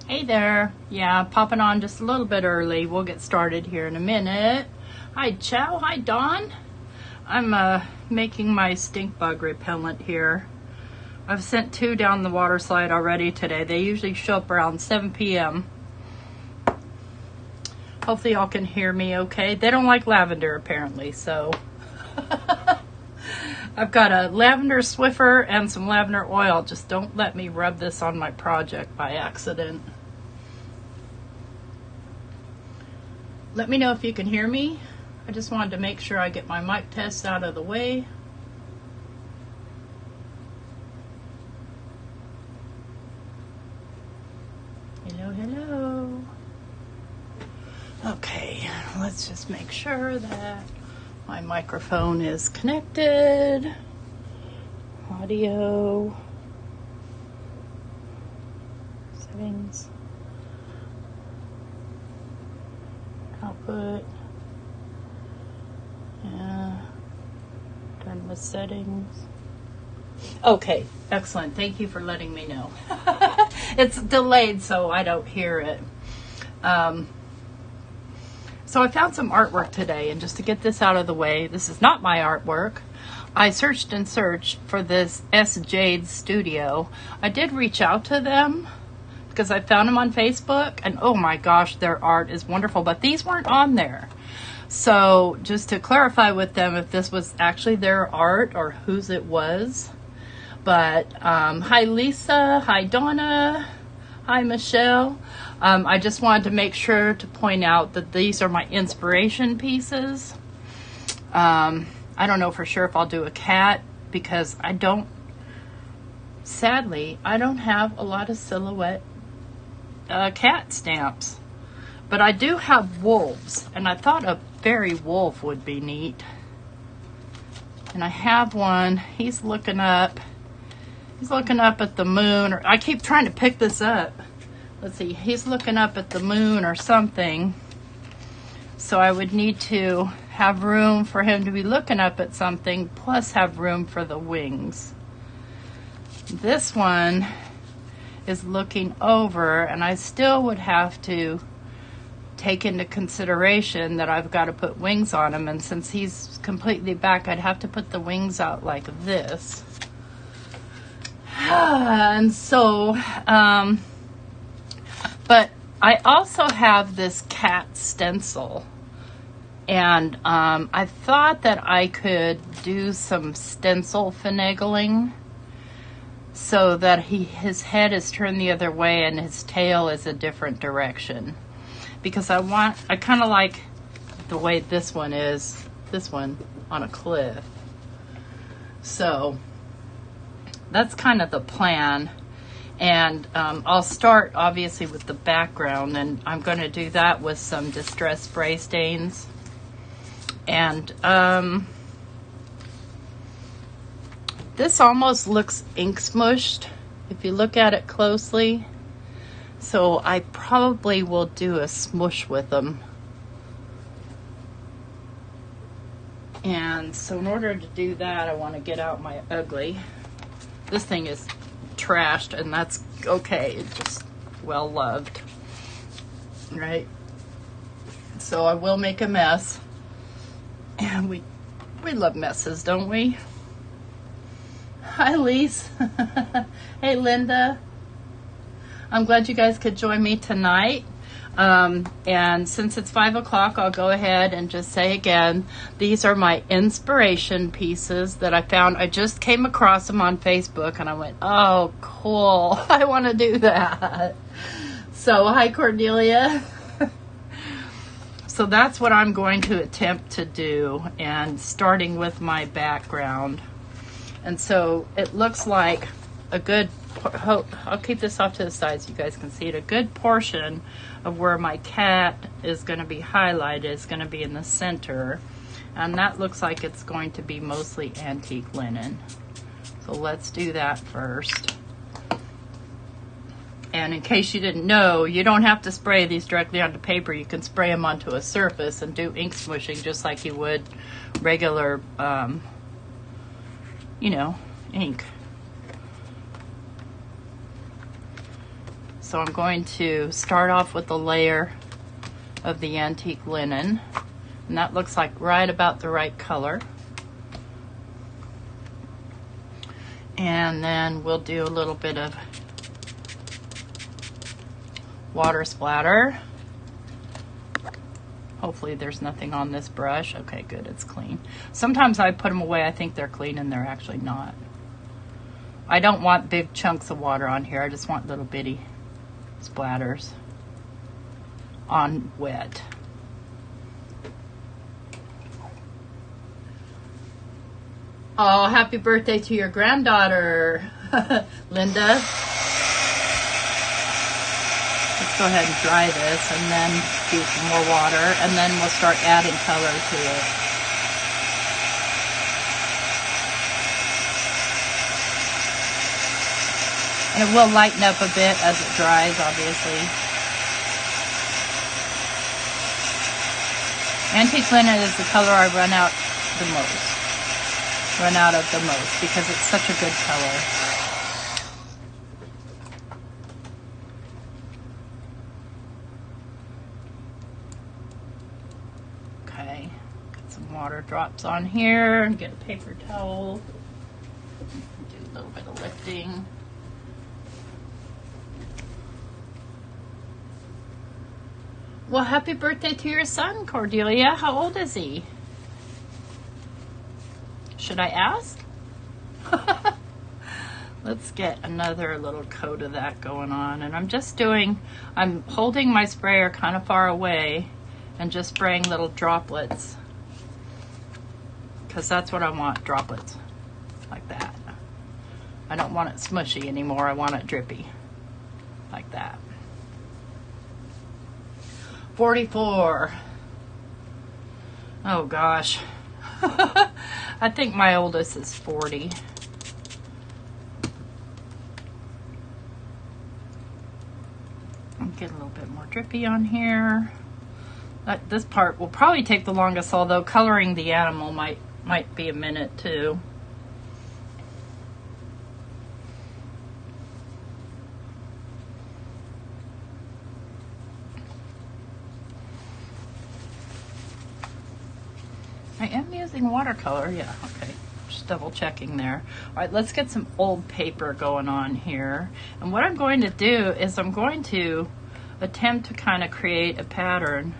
Hey there. Yeah, popping on just a little bit early. We'll get started here in a minute. Hi, Chow. Hi, Dawn. I'm making my stink bug repellent here. I've sent 2 down the water slide already today. They usually show up around 7 p.m. Hopefully y'all can hear me okay. They don't like lavender apparently, so I've got a lavender Swiffer and some lavender oil. Just don't let me rub this on my project by accident. Let me know if you can hear me. I just wanted to make sure I get my mic test out of the way. Hello, hello. Okay, let's just make sure that my microphone is connected. Audio. Settings. Output. Yeah. Done with settings. Okay, excellent. Thank you for letting me know. It's delayed, so I don't hear it. So I found some artwork today, and just to get this out of the way, this is not my artwork. I searched and searched for this S. Jade Studio. I did reach out to them because I found them on Facebook, and oh my gosh, their art is wonderful, but these weren't on there. So just to clarify with them if this was actually their art or whose it was. But hi Lisa, hi Donna, hi Michelle. I just wanted to make sure to point out that these are my inspiration pieces. I don't know for sure if I'll do a cat because sadly, I don't have a lot of silhouette cat stamps. But I do have wolves, and I thought a fairy wolf would be neat. And I have one. He's looking up. He's looking up at the moon. Or I keep trying to pick this up. Let's see. He's looking up at the moon or something. So I would need to have room for him to be looking up at something, plus have room for the wings. This one is looking over, and I still would have to take into consideration that I've got to put wings on him, and since he's completely back, I'd have to put the wings out like this. And so, but I also have this cat stencil, and I thought that I could do some stencil finagling so that his head is turned the other way and his tail is a different direction. Because I kind of like the way this one on a cliff. So that's kind of the plan. And I'll start obviously with the background, and I'm going to do that with some distress spray stains. And this almost looks ink smushed if you look at it closely. So I probably will do a smush with them. And so in order to do that, I want to get out my ugly. This thing is trashed, and that's okay. It's just well loved. Right? So I will make a mess. And we love messes, don't we? Hi, Lise. Hey, Linda. I'm glad you guys could join me tonight. And since it's 5 o'clock, I'll go ahead and just say again, these are my inspiration pieces that I found. I just came across them on Facebook, and I went, oh, cool. I want to do that. So, hi, Cornelia. So that's what I'm going to attempt to do, and starting with my background. And so it looks like a good, I'll keep this off to the side so you guys can see it. A good portion of where my cat is going to be highlighted is going to be in the center, and that looks like it's going to be mostly antique linen. So let's do that first. And in case you didn't know, you don't have to spray these directly onto paper. You can spray them onto a surface and do ink smushing just like you would regular ink. So I'm going to start off with a layer of the antique linen, and that looks like right about the right color. And then we'll do a little bit of water splatter. Hopefully there's nothing on this brush. Okay, good, it's clean. Sometimes I put them away, I think they're clean, and they're actually not. I don't want big chunks of water on here. I just want little bitty splatters on wet. Oh, happy birthday to your granddaughter, Linda. Let's go ahead and dry this and then do some more water, and then we'll start adding color to it. And it will lighten up a bit as it dries, obviously. Antique linen is the color I run out of the most because it's such a good color. Okay, get some water drops on here and get a paper towel. Do a little bit of lifting. Well, happy birthday to your son, Cordelia. How old is he? Should I ask? Let's get another little coat of that going on. And I'm holding my sprayer kind of far away and just spraying little droplets. Because that's what I want, droplets. Like that. I don't want it smushy anymore. I want it drippy. Like that. 44. Oh gosh. I think my oldest is 40. I'll get a little bit more drippy on here. This part will probably take the longest, although coloring the animal might be a minute too. I am using watercolor, yeah, okay. Just double checking there. All right, let's get some old paper going on here. And what I'm going to do is I'm going to attempt to kind of create a pattern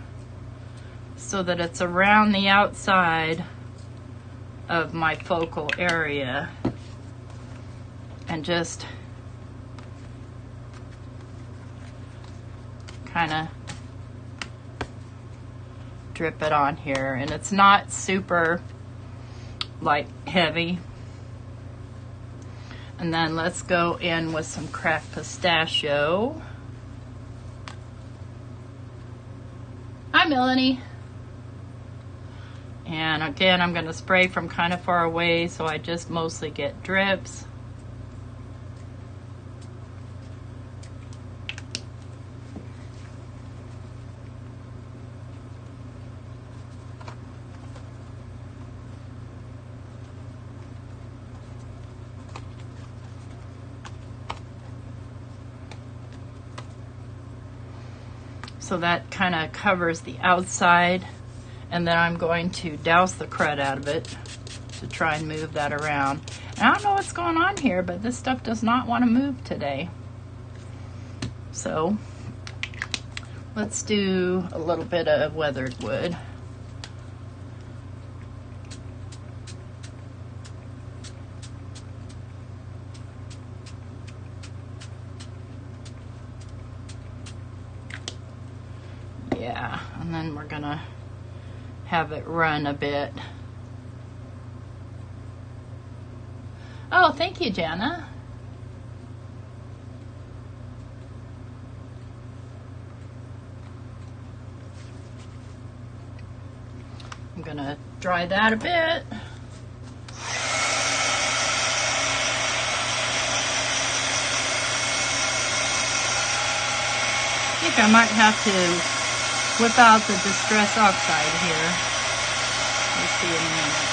so that it's around the outside of my focal area. And just kind of drip it on here, and it's not super like heavy. And then let's go in with some cracked pistachio. Hi, Melanie. And again, I'm going to spray from kind of far away, so I just mostly get drips. So that kind of covers the outside, and then I'm going to douse the crud out of it to try and move that around. And I don't know what's going on here, but this stuff does not want to move today. So let's do a little bit of weathered wood. Yeah, and then we're gonna have it run a bit. Oh, thank you, Jana. I'm gonna dry that a bit. I think I might have to whip out the Distress Oxide here. We'll see in a minute.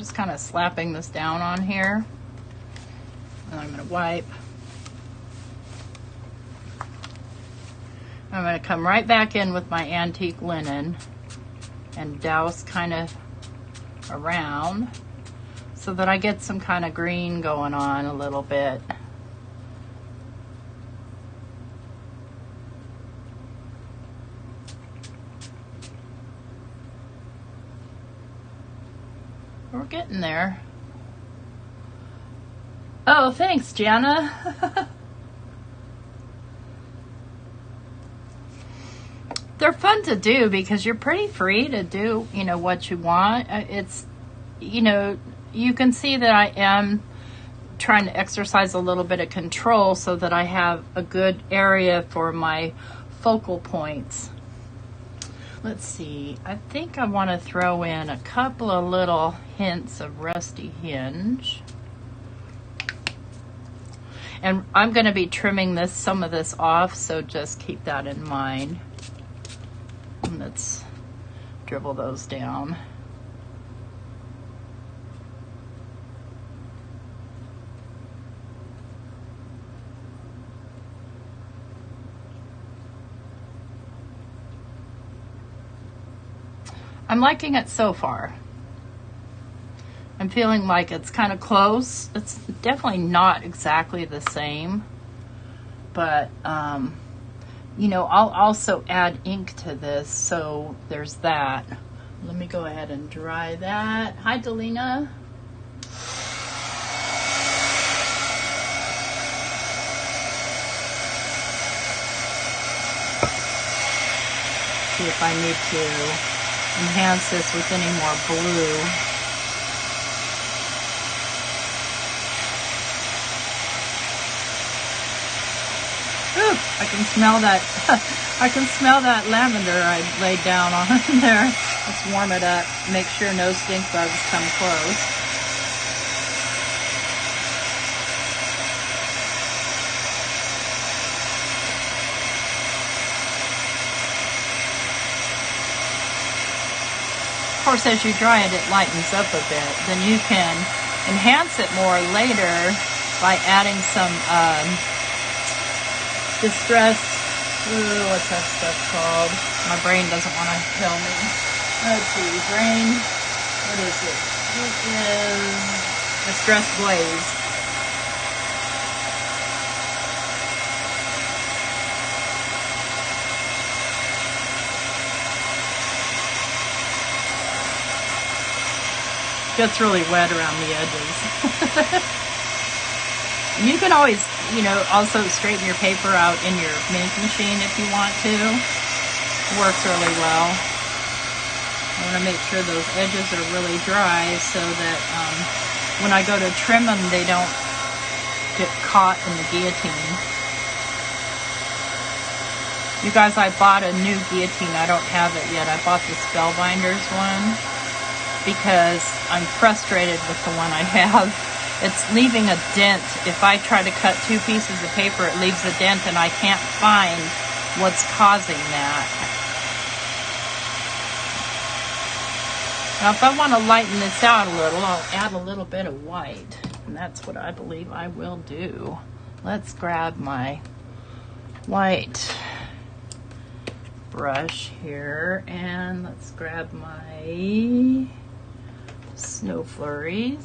just kind of slapping this down on here. And I'm going to wipe. I'm going to come right back in with my antique linen and douse kind of around so that I get some kind of green going on a little bit. We're getting there. Oh, thanks, Jana. They're fun to do because you're pretty free to do, you know, what you want. It's, you know, you can see that I am trying to exercise a little bit of control so that I have a good area for my focal points. Let's see, I think I want to throw in a couple of little hints of rusty hinge. And I'm going to be trimming some of this off, so just keep that in mind. And let's dribble those down. I'm liking it so far. I'm feeling like it's kind of close. It's definitely not exactly the same, but you know, I'll also add ink to this, so there's that. Let me go ahead and dry that. Hi, Delina. See if I need to enhance this with any more blue. Ooh, I can smell that. I can smell that lavender I laid down on there. Let's warm it up. Make sure no stink bugs come close. Of course, as you dry it, it lightens up a bit. Then you can enhance it more later by adding some distressed, what's that stuff called? My brain doesn't want to tell me. Let's see, brain, what is it? It is distressed glaze. Gets really wet around the edges. And you can always, you know, also straighten your paper out in your ink machine if you want to. It works really well. I want to make sure those edges are really dry so that when I go to trim them, they don't get caught in the guillotine. You guys, I bought a new guillotine. I don't have it yet. I bought the Spellbinders one because I'm frustrated with the one I have. It's leaving a dent. If I try to cut two pieces of paper, it leaves a dent and I can't find what's causing that. Now, if I want to lighten this out a little, I'll add a little bit of white. And that's what I believe I will do. Let's grab my white brush here and let's grab my Snow Flurries.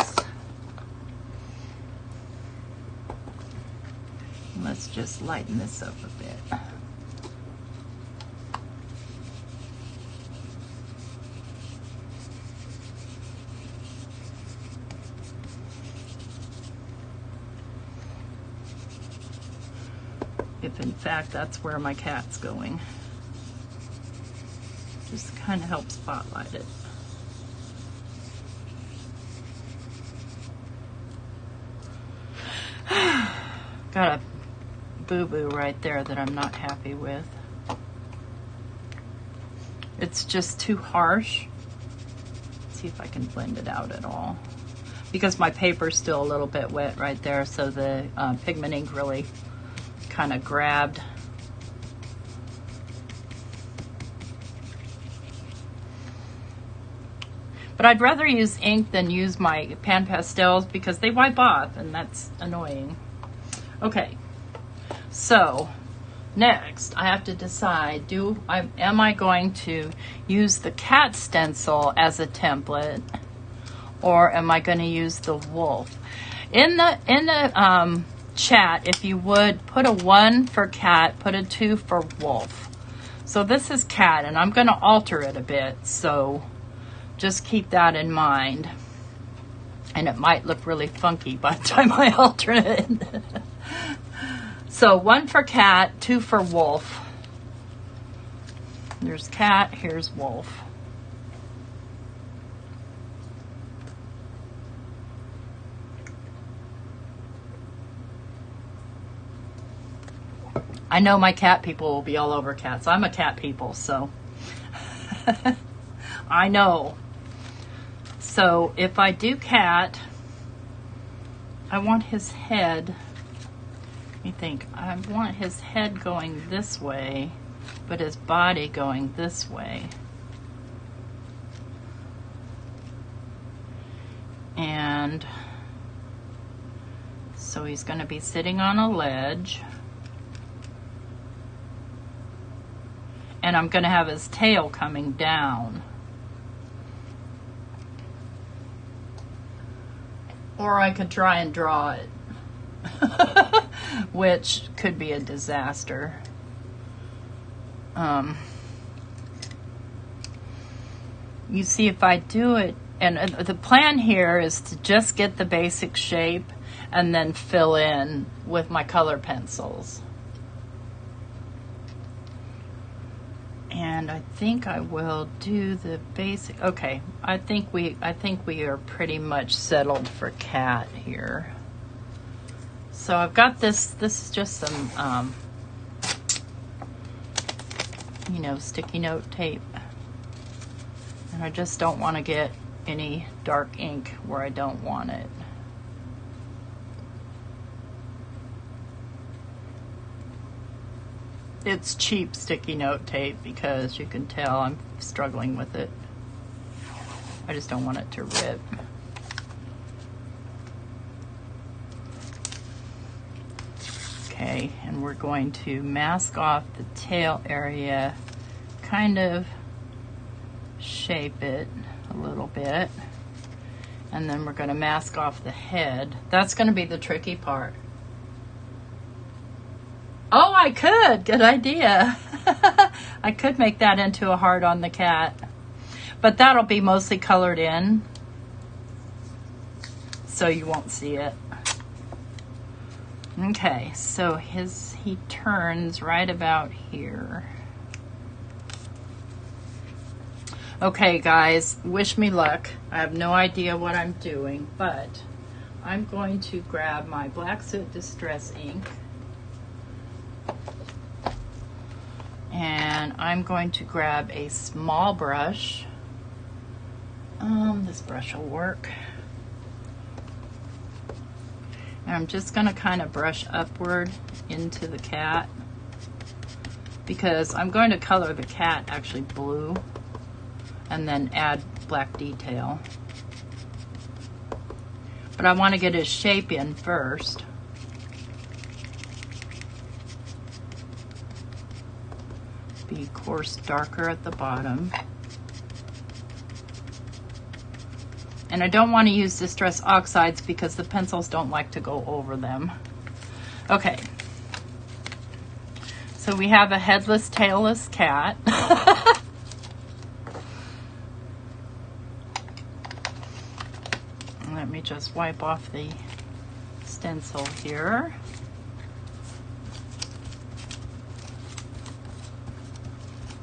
Let's just lighten this up a bit. If in fact that's where my cat's going. Just kind of help spotlight it. Got a boo-boo right there that I'm not happy with. It's just too harsh. Let's see if I can blend it out at all. Because my paper's still a little bit wet right there, so the pigment ink really kind of grabbed. But I'd rather use ink than use my pan pastels because they wipe off and that's annoying. Okay, so next I have to decide, am I going to use the cat stencil as a template or am I going to use the wolf? In the chat, if you would, put a 1 for cat, put a 2 for wolf. So this is cat and I'm going to alter it a bit, so just keep that in mind. And it might look really funky by the time I alter it. So 1 for cat, 2 for wolf. There's cat, here's wolf. I know my cat people will be all over cats. I'm a cat people, so I know. So if I do cat, I want his head, let me think, I want his head going this way, but his body going this way. And so he's going to be sitting on a ledge. And I'm going to have his tail coming down. Or I could try and draw it, which could be a disaster. You see, if I do it, and the plan here is to just get the basic shape and then fill in with my color pencils. And I think I will do the basic. Okay, I think we are pretty much settled for cat here. So I've got this. This is just some, you know, sticky note tape, and I just don't want to get any dark ink where I don't want it. It's cheap sticky note tape because you can tell I'm struggling with it. I just don't want it to rip. Okay, and we're going to mask off the tail area, kind of shape it a little bit, and then we're going to mask off the head. That's going to be the tricky part. Oh, I could. Good idea. I could make that into a heart on the cat. But that'll be mostly colored in, so you won't see it. Okay, so he turns right about here. Okay, guys, wish me luck. I have no idea what I'm doing, but I'm going to grab my Black Soot Distress ink. And I'm going to grab a small brush. This brush will work. And I'm just going to kind of brush upward into the cat because I'm going to color the cat actually blue and then add black detail. But I want to get his shape in first. Be, of course, darker at the bottom. And I don't want to use Distress Oxides because the pencils don't like to go over them. Okay. So we have a headless, tailless cat. Let me just wipe off the stencil here.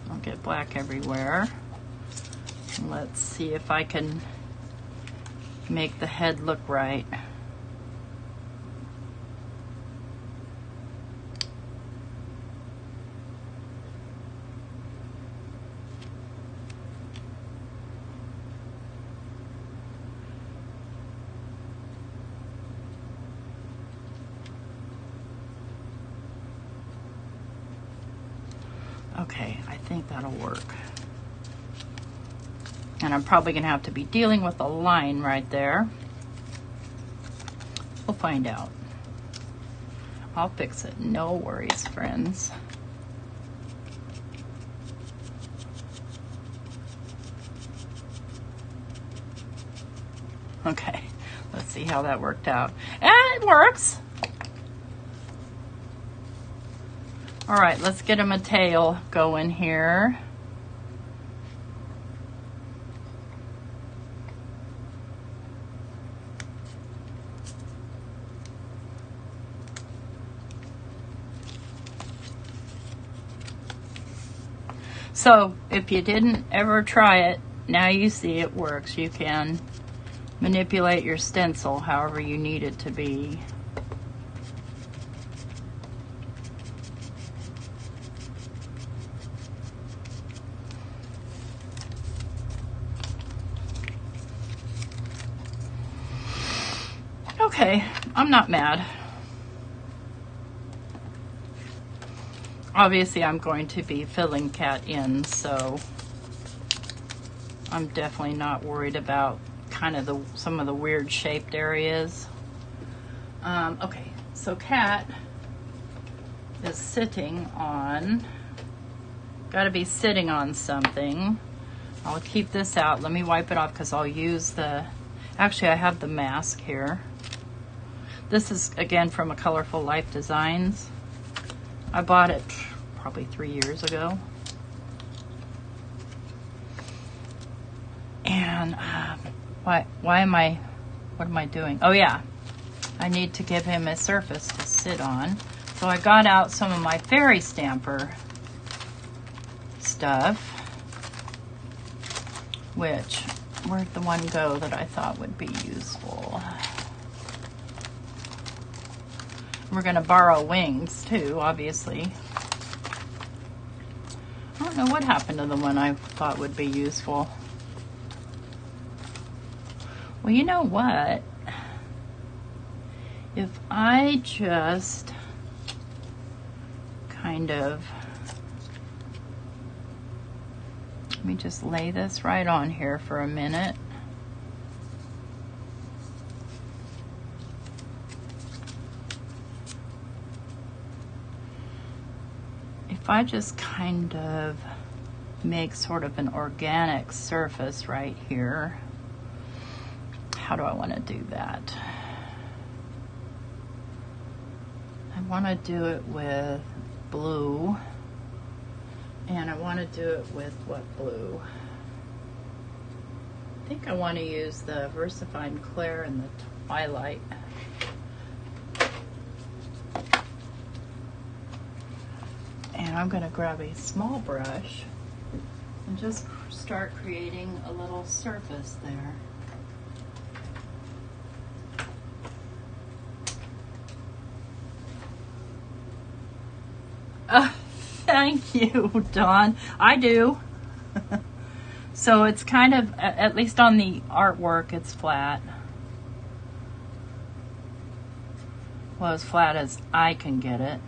I'll get black everywhere. Let's see if I can make the head look right. Okay, I think that'll work. And I'm probably gonna have to be dealing with a line right there. We'll find out. I'll fix it, no worries, friends. Okay, let's see how that worked out. And it works. All right, let's get him a tail going here. So if you didn't ever try it, now you see it works. You can manipulate your stencil however you need it to be. Okay, I'm not mad. Obviously, I'm going to be filling Cat in, so I'm definitely not worried about kind of some of the weird shaped areas. Okay, so Cat is sitting on, got to be sitting on something. I'll keep this out. Let me wipe it off because I'll use the, actually I have the mask here. This is again from a Colorful Life Designs. I bought it probably 3 years ago. And what am I doing? Oh yeah, I need to give him a surface to sit on. So I got out some of my fairy stamper stuff, which, where'd the one go that I thought would be useful? We're gonna borrow wings too, obviously. I don't know what happened to the one I thought would be useful. Well, you know what? If I just kind of, let me just lay this right on here for a minute. If I just kind of make sort of an organic surface right here, how do I want to do that? I want to do it with blue, and I want to do it with what blue? I think I want to use the VersaFine Clair and the Twilight. And I'm going to grab a small brush and just start creating a little surface there. Thank you, Dawn. I do. So it's kind of, at least on the artwork, it's flat. Well, as flat as I can get it.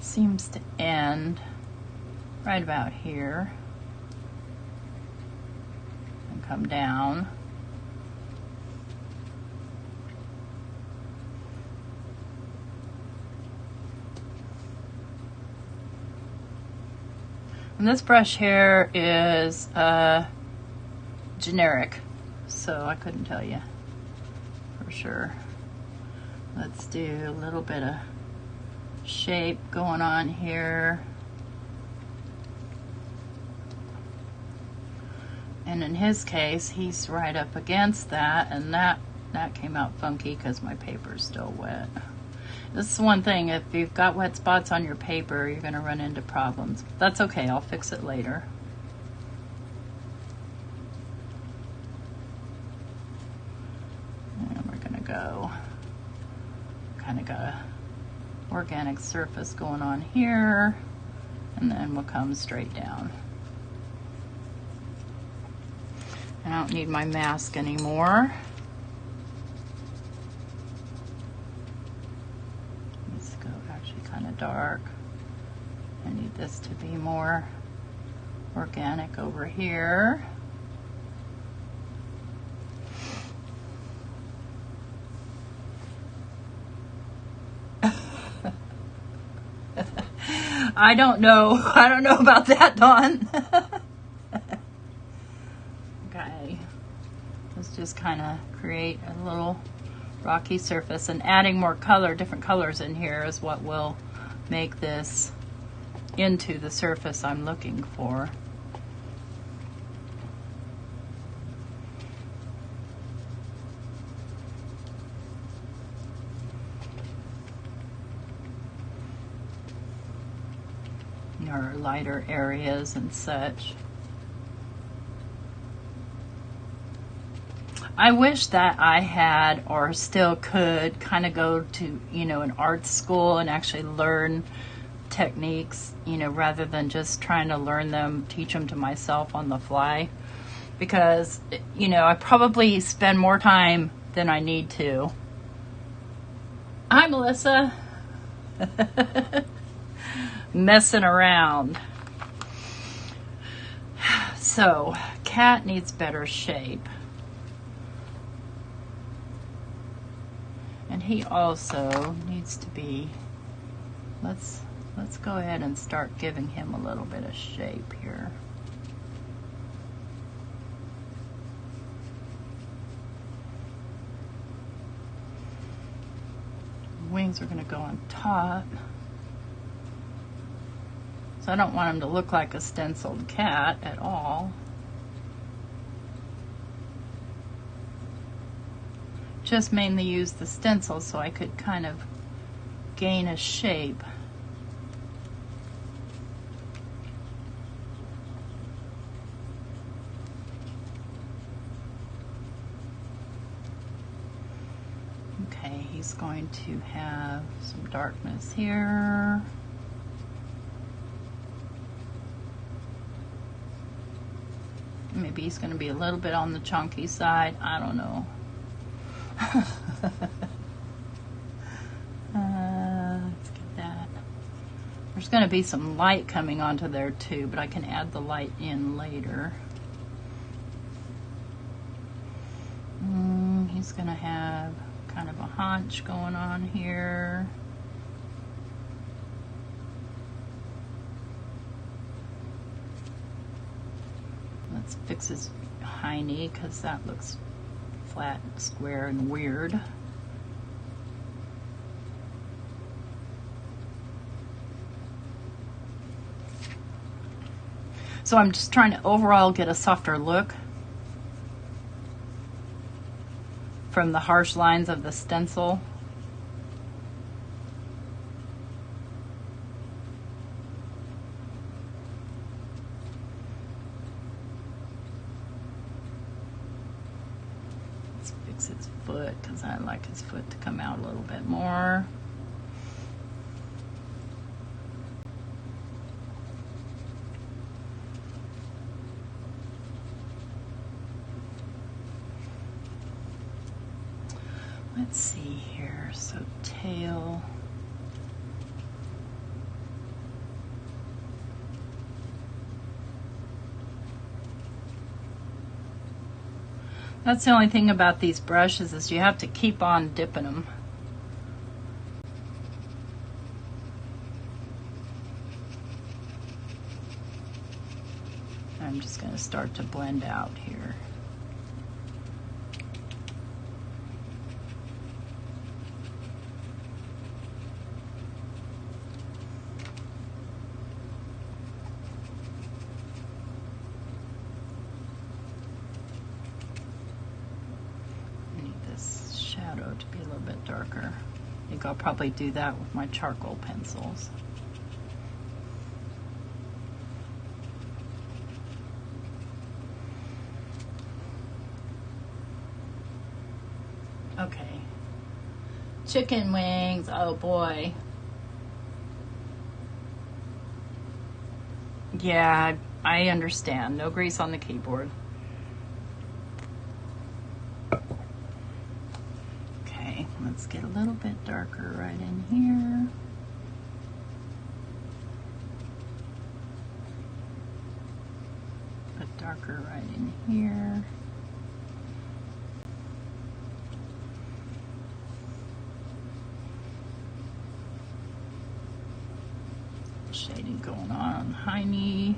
Seems to end right about here and come down. And this brush here is generic, so I couldn't tell you for sure. Let's do a little bit of shape going on here. And in his case, he's right up against that, and that came out funky because my paper's still wet. This is one thing, if you've got wet spots on your paper, you're going to run into problems. That's okay, I'll fix it later. And we're going to go, kind of got a organic surface going on here, and then we'll come straight down. I don't need my mask anymore. dark. I need this to be more organic over here. I don't know about that, Dawn. Okay, let's just kind of create a little rocky surface, and adding more color, different colors in here is what will make this into the surface I'm looking for. Or lighter areas and such. I wish that I had, or still could, kind of go to, you know, an art school and actually learn techniques, you know, rather than just trying to learn them, teach them to myself on the fly. Because, you know, I probably spend more time than I need to. Hi, Melissa. Messing around. So, cat needs better shape. And he also needs to be, let's go ahead and start giving him a little bit of shape here. Wings are going to go on top. So I don't want him to look like a stenciled cat at all. Just mainly use the stencil so I could kind of gain a shape. Okay, he's going to have some darkness here. Maybe he's going to be a little bit on the chunky side. I don't know. Let's get that. There's going to be some light coming onto there too, but I can add the light in later. He's going to have kind of a haunch going on here. Let's fix his hiney because that looks flat, square, and weird. So I'm just trying to overall get a softer look from the harsh lines of the stencil. His foot because I like his foot to come out a little bit more. Let's see here. So tail. That's the only thing about these brushes is you have to keep on dipping them. I'm just going to start to blend out here. To be a little bit darker. I think I'll probably do that with my charcoal pencils. Okay. Chicken wings, oh boy. Yeah, I understand. No grease on the keyboard. Let's get a little bit darker right in here. darker right in here. Shading going on high knee.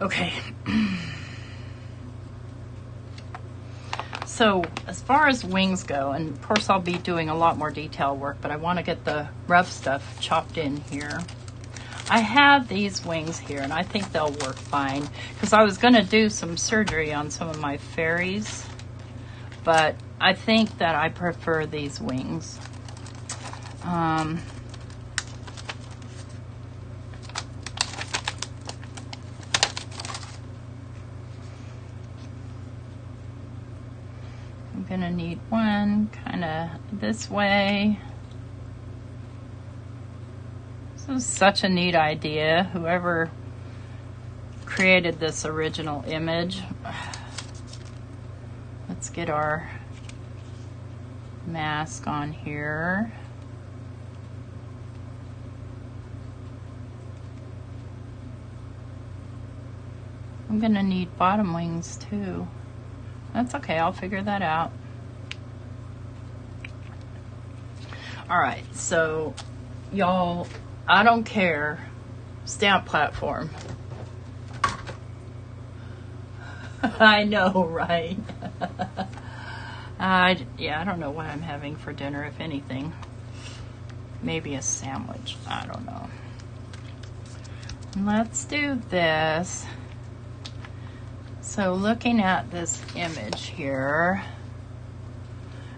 Okay. So as far as wings go, and of course I'll be doing a lot more detail work, but I want to get the rough stuff chopped in here. I have these wings here, and I think they'll work fine, because I was going to do some surgery on some of my fairies, but I think that I prefer these wings. I'm gonna need one kind of this way. This is such a neat idea. Whoever created this original image. Let's get our mask on here. I'm gonna need bottom wings too. That's okay, I'll figure that out. All right, so y'all, I don't care. Stamp platform. I know, right? Yeah, I don't know what I'm having for dinner, if anything. Maybe a sandwich. I don't know. Let's do this. So looking at this image here,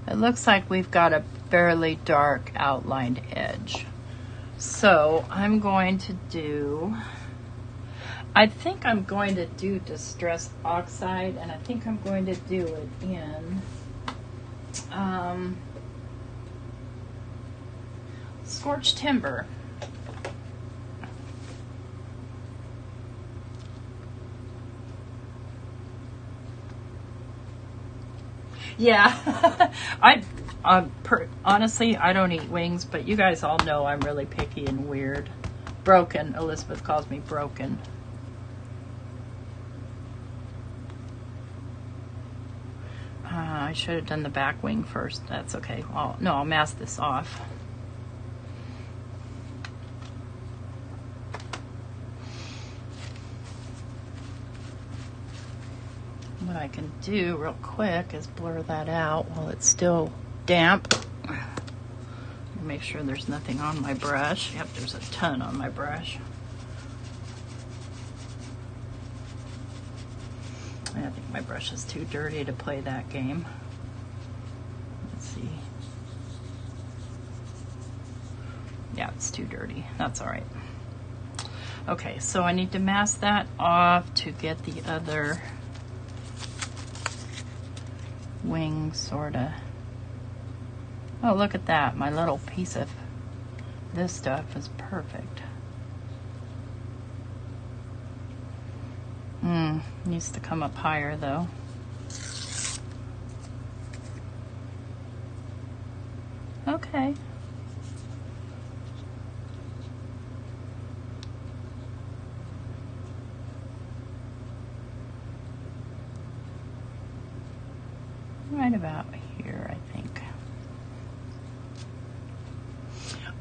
it looks like we've got a fairly dark outlined edge. So I'm going to do, I think I'm going to do Distress Oxide, and I think I'm going to do it in Scorched Timber. Yeah, honestly, I don't eat wings, but you guys all know I'm really picky and weird. Broken. Elizabeth calls me broken. I should have done the back wing first. That's okay. I'll mask this off. What I can do real quick is blur that out while it's still damp. Make sure there's nothing on my brush. Yep, there's a ton on my brush. I think my brush is too dirty to play that game. Let's see. Yeah, it's too dirty. That's all right. Okay, so I need to mask that off to get the other wing sorta. Oh, look at that. My little piece of this stuff is perfect. Needs to come up higher though. Okay. Right about here, I think.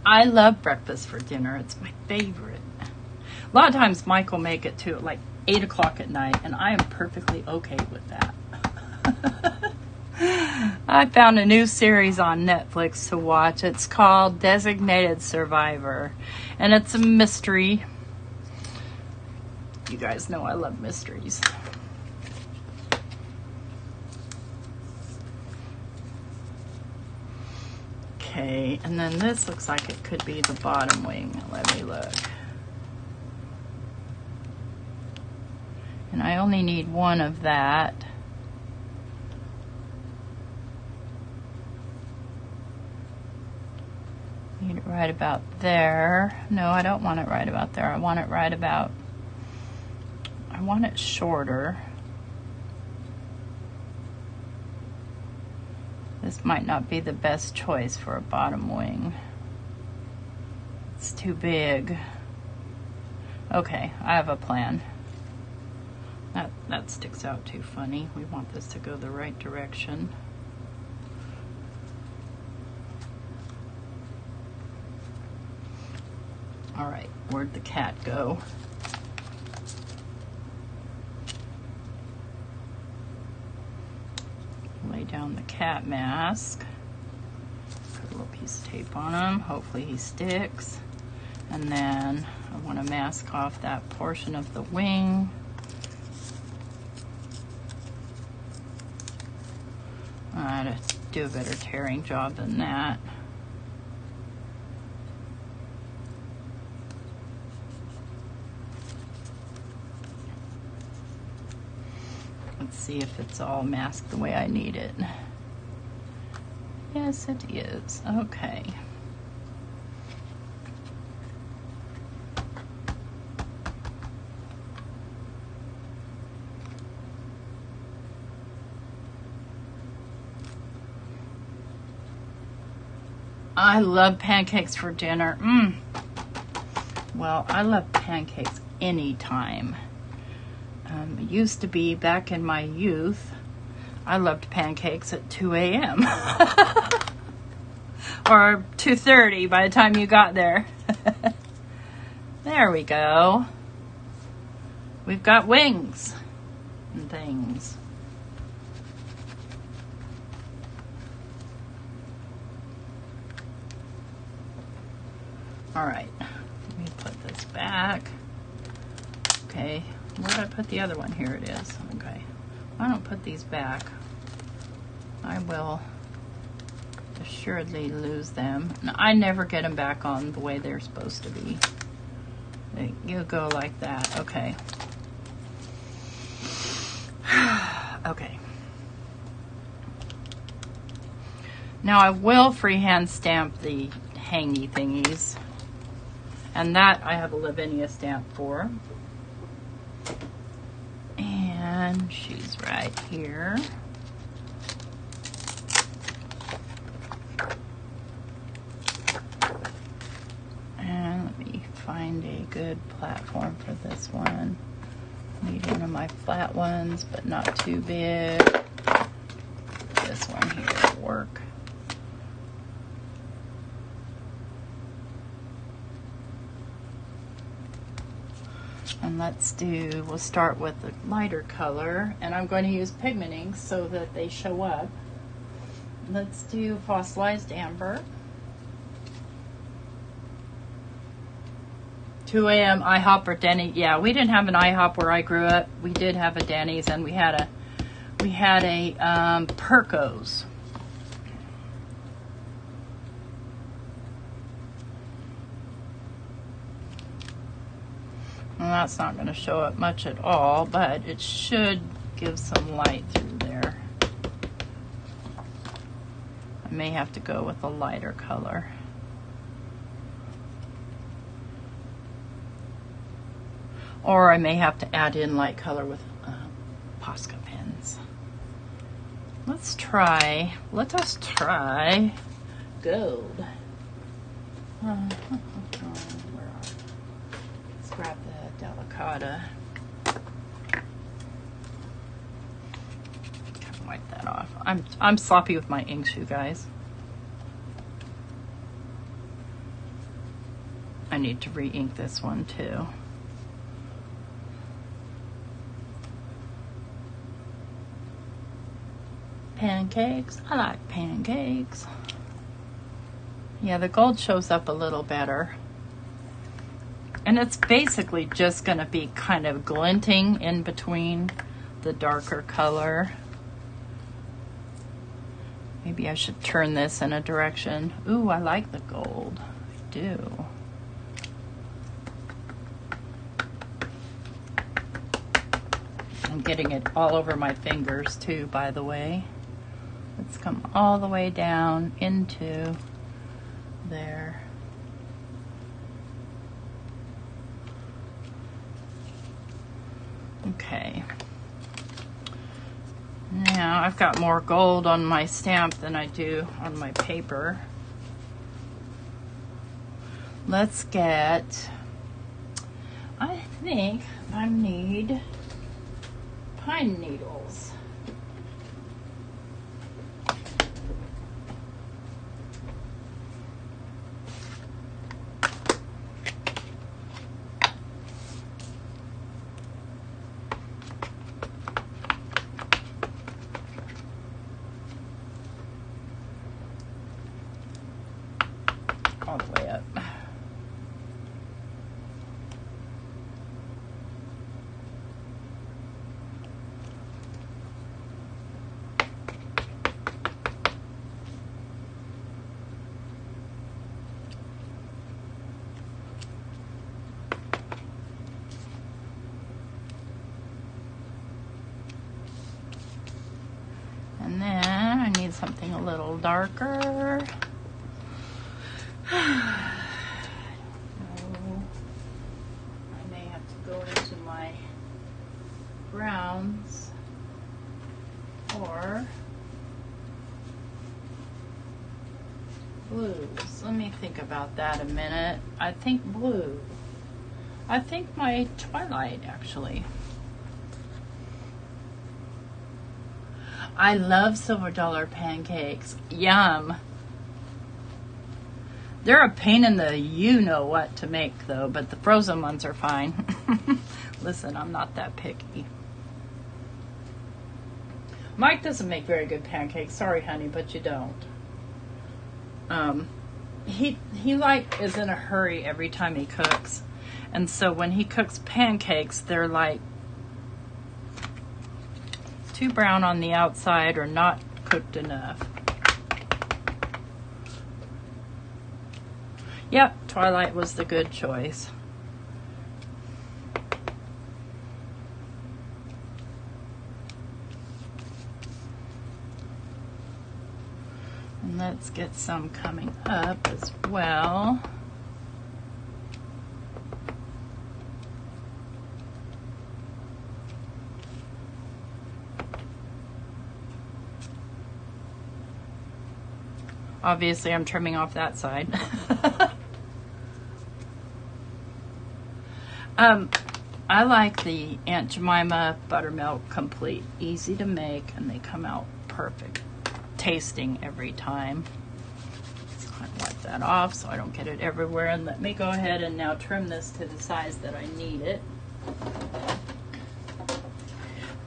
I love breakfast for dinner. It's my favorite. A lot of times Mike will make it to like 8 o'clock at night, and I am perfectly okay with that. I found a new series on Netflix to watch. It's called Designated Survivor, and it's a mystery. You guys know I love mysteries. Okay, and then this looks like it could be the bottom wing. Let me look. And I only need one of that. Need it right about there. No, I don't want it right about there. I want it right about, I want it shorter. This might not be the best choice for a bottom wing. It's too big. Okay, I have a plan. That sticks out too funny. We want this to go the right direction. All right, where'd the cat go? Lay down the cat mask. Put a little piece of tape on him. Hopefully he sticks. And then I want to mask off that portion of the wing. I had to do a better tearing job than that. Let's see if it's all masked the way I need it. Yes, it is. Okay. I love pancakes for dinner. Well, I love pancakes anytime. It used to be back in my youth, I loved pancakes at 2 a.m. or 2:30 by the time you got there. There we go. We've got wings and things. All right, let me put this back. Okay, where did I put the other one? Here it is. Okay, I don't put these back. I will assuredly lose them. I never get them back on the way they're supposed to be. You go like that. Okay. Okay. Now I will freehand stamp the hangy thingies. And that I have a Lavinia stamp for. And she's right here. And let me find a good platform for this one. Need one of my flat ones, but not too big. This one here will work. And we'll start with the lighter color, and I'm going to use pigment inks so that they show up. Let's do fossilized amber. 2 a.m. IHOP or Denny. Yeah, we didn't have an IHOP where I grew up. We did have a Denny's, and we had a Perco's. And that's not going to show up much at all, but it should give some light through there. I may have to go with a lighter color. Or I may have to add in light color with Posca pens. Let us try gold. Let's grab the Delicata. Wipe that off. I'm sloppy with my inks, you guys. I need to re-ink this one too. Pancakes. I like pancakes. Yeah, the gold shows up a little better. And it's basically just going to be kind of glinting in between the darker color. Maybe I should turn this in a direction. Ooh, I like the gold. I do. I'm getting it all over my fingers too, by the way. Let's come all the way down into there. Okay. Now I've got more gold on my stamp than I do on my paper. Let's get, I think I need pine needles. All the way up. And then I need something a little darker. I may have to go into my browns or blues. Let me think about that a minute. I think blue. I think my Twilight, actually. I love silver dollar pancakes. Yum. They're a pain in the you-know-what to make, though, but the frozen ones are fine. Listen, I'm not that picky. Mike doesn't make very good pancakes. Sorry, honey, but you don't. He like is in a hurry every time he cooks. And so when he cooks pancakes, they're like too brown on the outside or not cooked enough. Yep, Twilight was the good choice. And let's get some coming up as well. Obviously, I'm trimming off that side. I like the Aunt Jemima Buttermilk Complete. Easy to make, and they come out perfect tasting every time. So I wipe that off so I don't get it everywhere. And let me go ahead and now trim this to the size that I need it.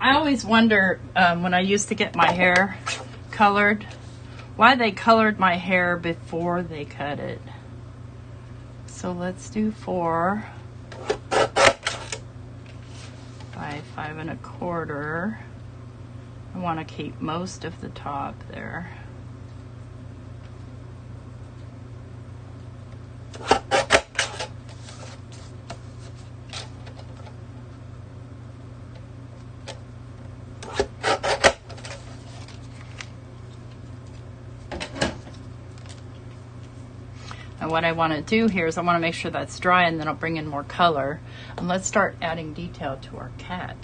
I always wonder when I used to get my hair colored, why they colored my hair before they cut it. So let's do 4 by 5 1/4. I want to keep most of the top there. And what I want to do here is I want to make sure that's dry, and then I'll bring in more color. And let's start adding detail to our cat.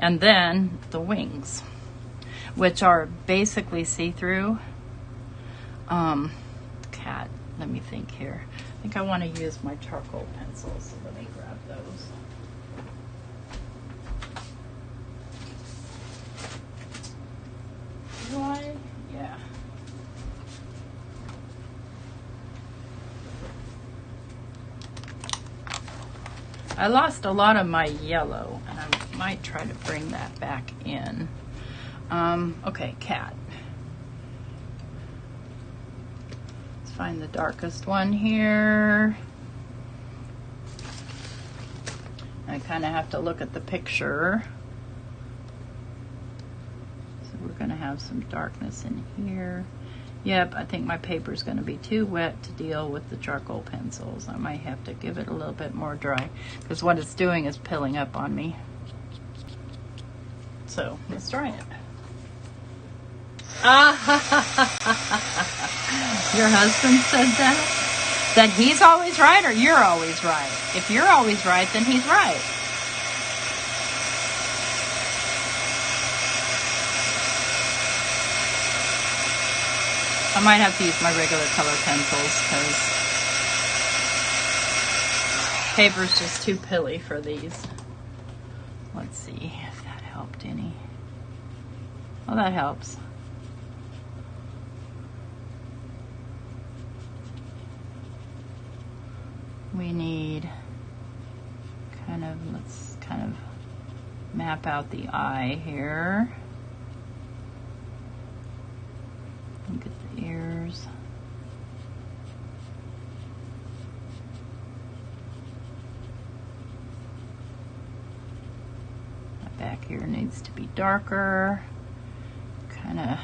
And then the wings, which are basically see-through. Cat, let me think here. I think I want to use my charcoal pencils, so let me grab those. Do I? Yeah. I lost a lot of my yellow, and I might try to bring that back in. Okay, cat. Let's find the darkest one here. I kind of have to look at the picture. So we're going to have some darkness in here. Yep, I think my paper's going to be too wet to deal with the charcoal pencils. I might have to give it a little bit more dry, because what it's doing is pilling up on me. So let's try it. Your husband said that? That he's always right or you're always right? If you're always right, then he's right. I might have to use my regular color pencils because paper's just too pilly for these. Let's see if that helped any. Oh, that helps. We need let's kind of map out the eye here. Look at the ears. That back here needs to be darker. Kind of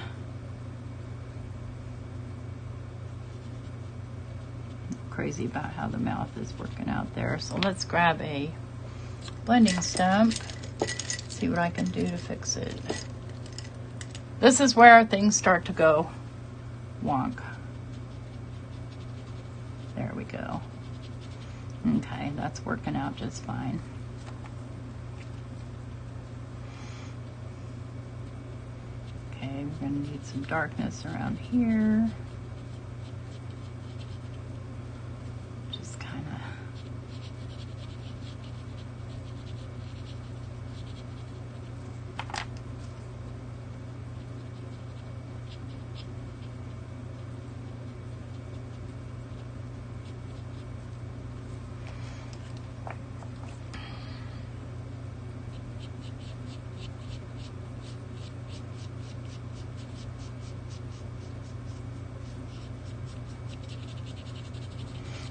crazy about how the mouth is working out there. So let's grab a blending stump, see what I can do to fix it. This is where things start to go wonk. There we go. Okay, that's working out just fine. Okay, we're going to need some darkness around here. Just kind of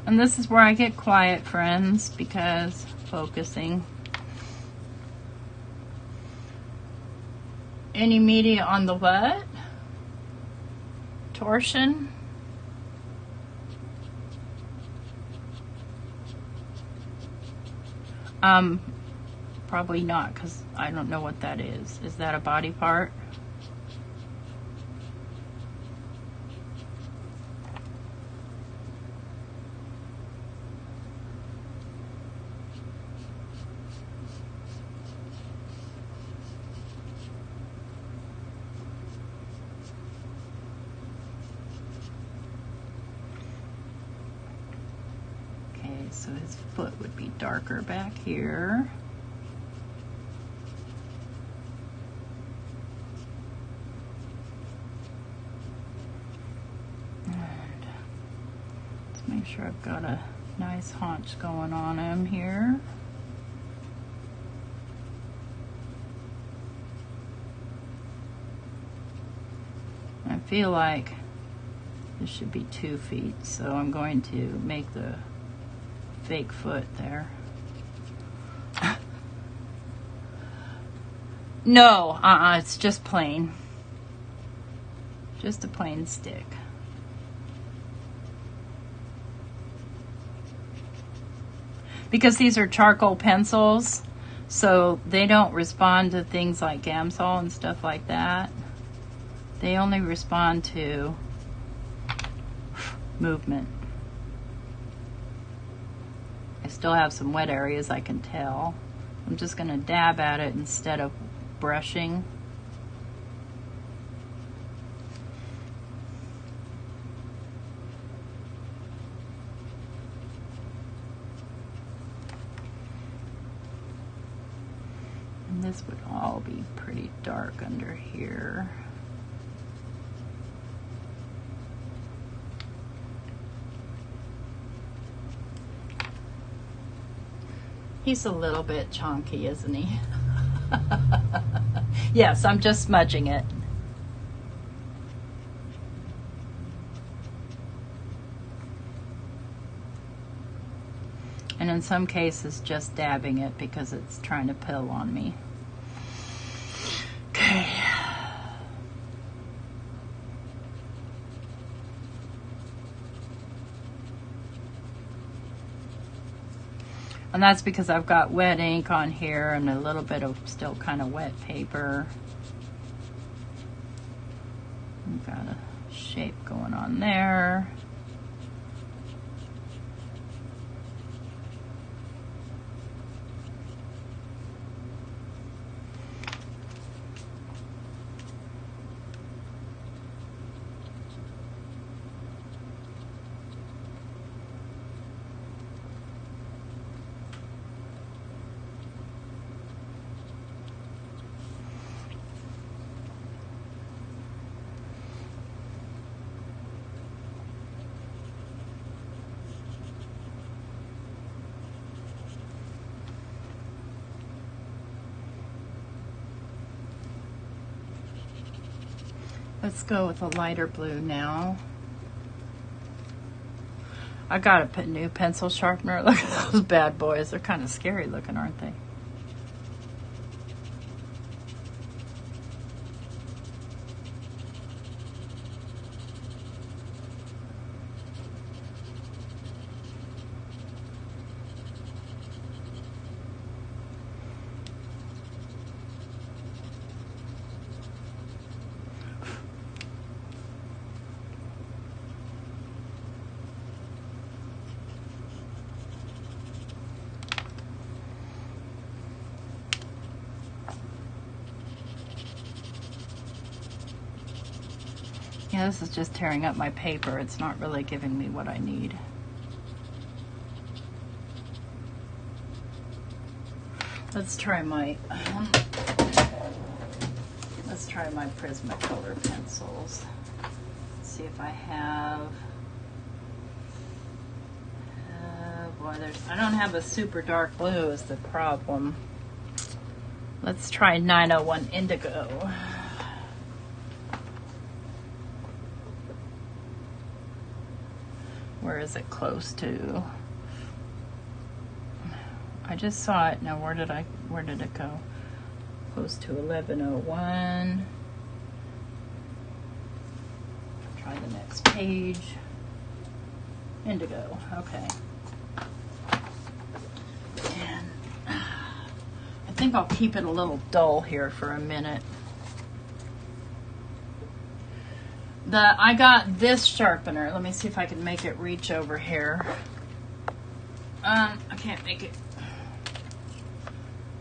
and this is where I get quiet, friends, because focusing. Any media on the what? Torsion? Probably not, because I don't know what that is. Is that a body part? So his foot would be darker back here. And let's make sure I've got a nice haunch going on him here. I feel like this should be 2 feet, so I'm going to make the fake foot there. No, it's just plain. Just a plain stick. Because these are charcoal pencils, so they don't respond to things like Gamsol and stuff like that. They only respond to movement. I still have some wet areas, I can tell. I'm just going to dab at it instead of brushing. And this would all be pretty dark under here. He's a little bit chunky, isn't he? Yes, I'm just smudging it. And in some cases, just dabbing it because it's trying to pill on me. Okay. And that's because I've got wet ink on here and a little bit of still kind of wet paper. We've got a shape going on there. Let's go with a lighter blue now. I got a new pencil sharpener. Look at those bad boys. They're kind of scary looking, aren't they? Yeah, this is just tearing up my paper. It's not really giving me what I need. Let's try my Prismacolor pencils. Let's see if I have. Boy, I don't have a super dark blue is the problem. Let's try 901 Indigo. Where is it close to? I just saw it. Now where did it go? Close to 1101. Try the next page. Indigo. Okay. And I think I'll keep it a little dull here for a minute. I got this sharpener. Let me see if I can make it reach over here. I can't make it.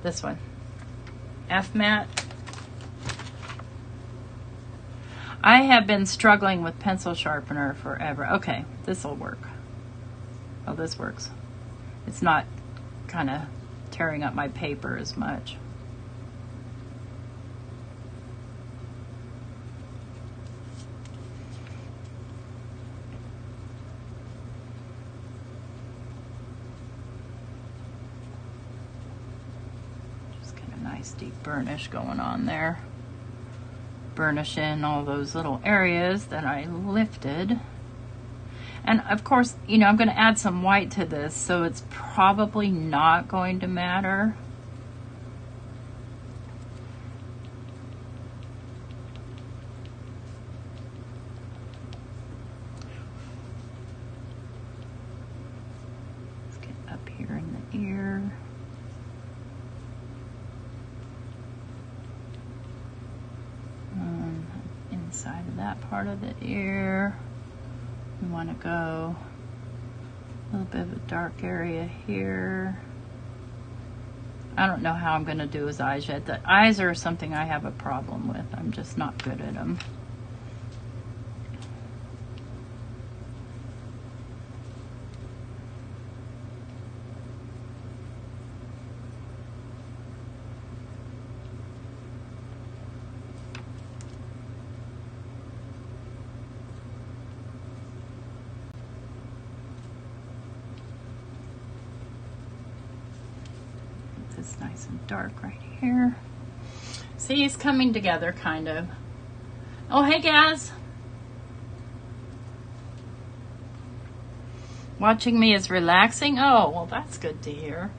This one. F-Matte. I have been struggling with pencil sharpener forever. Okay, this will work. Oh, this works. It's not kind of tearing up my paper as much. Deep burnish going on there. Burnish in all those little areas that I lifted. And of course, you know, I'm going to add some white to this, so it's probably not going to matter. Let's get up here in the ear. Inside of that part of the ear. We want to go a little bit of a dark area here. I don't know how I'm going to do his eyes yet. The eyes are something I have a problem with. I'm just not good at them. It's nice and dark right here. See, it's coming together, kind of. Oh, hey, Gaz. Watching me is relaxing? Oh, well, that's good to hear.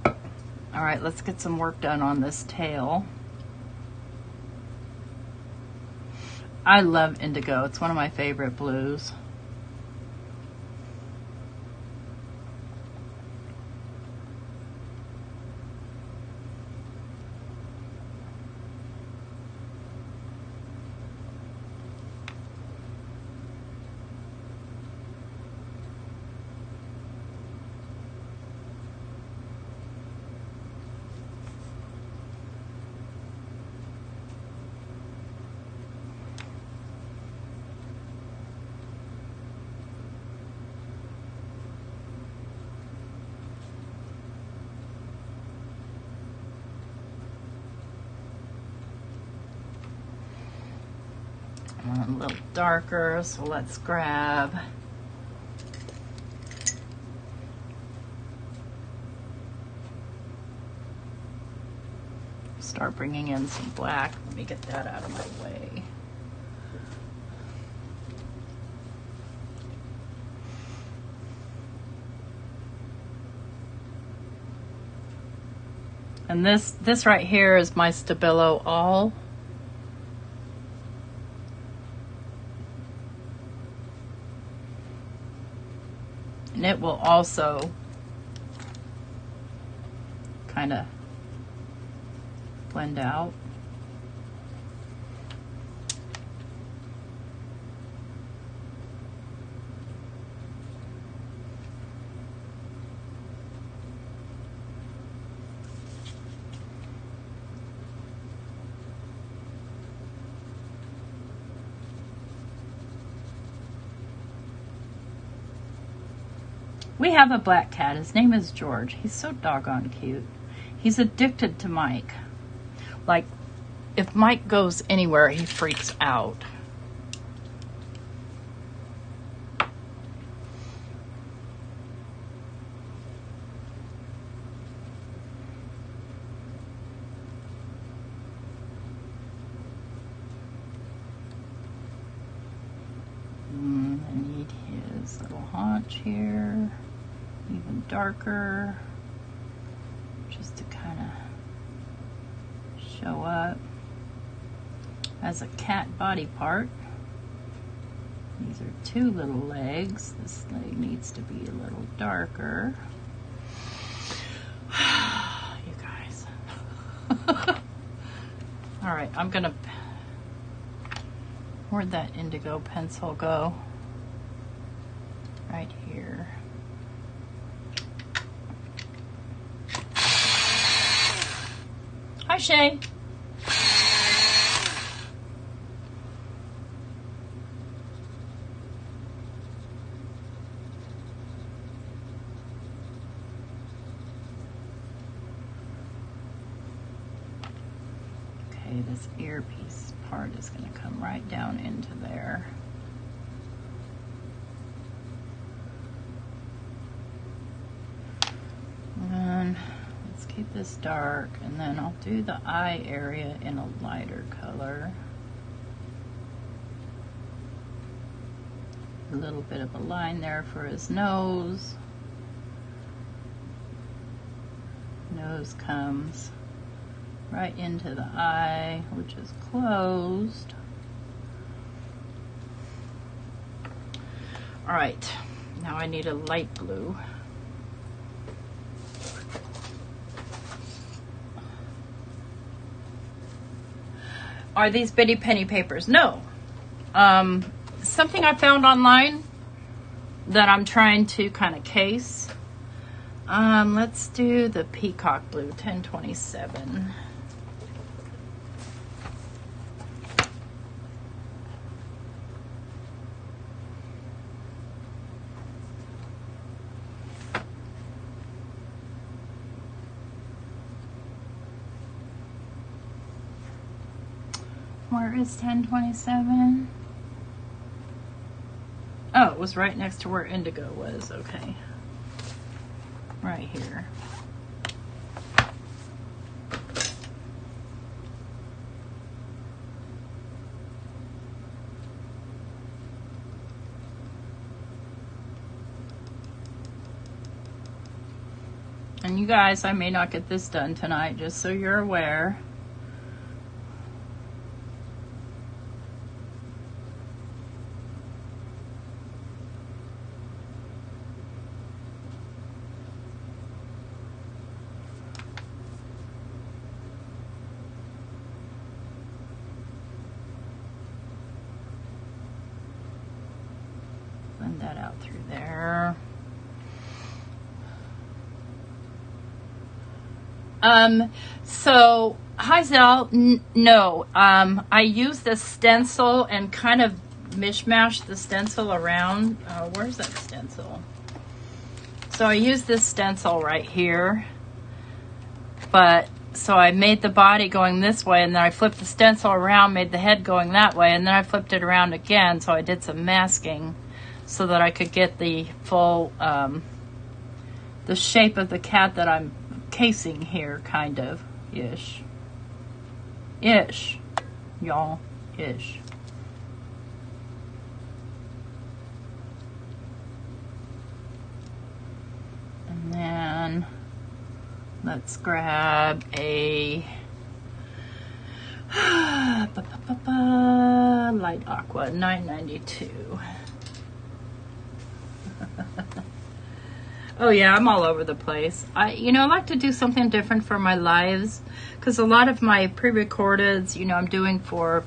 All right, let's get some work done on this tail. I love indigo. It's one of my favorite blues. A little darker, so let's grab start bringing in some black. Let me get that out of my way. And this right here is my Stabilo All. And it will also kind of blend out. We have a black cat. His name is George. He's so doggone cute. He's addicted to Mike. Like, if Mike goes anywhere, he freaks out. I need his little haunch here. Even darker, just to kind of show up as a cat body part. These are two little legs. This leg needs to be a little darker. You guys. All right, I'm gonna, where'd that indigo pencil go? Right here. Hi, Shay. Okay, this earpiece part is going to come right down into there. And let's keep this dark, and then I'll do the eye area in a lighter color. A little bit of a line there for his nose. Nose comes right into the eye, which is closed. All right, now I need a light blue. Are these bitty penny papers? No. Something I found online that I'm trying to kind of case. Let's do the peacock blue, 1027. Where is 1027? Oh, it was right next to where indigo was. Okay. Right here. And you guys, I may not get this done tonight, just so you're aware. Blend that out through there. So, hi Zell, no, I used the stencil and kind of mishmashed the stencil around. Where's that stencil? So I used this stencil right here, but so I made the body going this way, and then I flipped the stencil around, made the head going that way, and then I flipped it around again, so I did some masking so that I could get the full, the shape of the cat that I'm casing here, kind of, ish. y'all-ish. And then let's grab a light aqua, $9.92. Oh yeah, I'm all over the place. I like to do something different for my lives, because a lot of my pre-recordeds, I'm doing for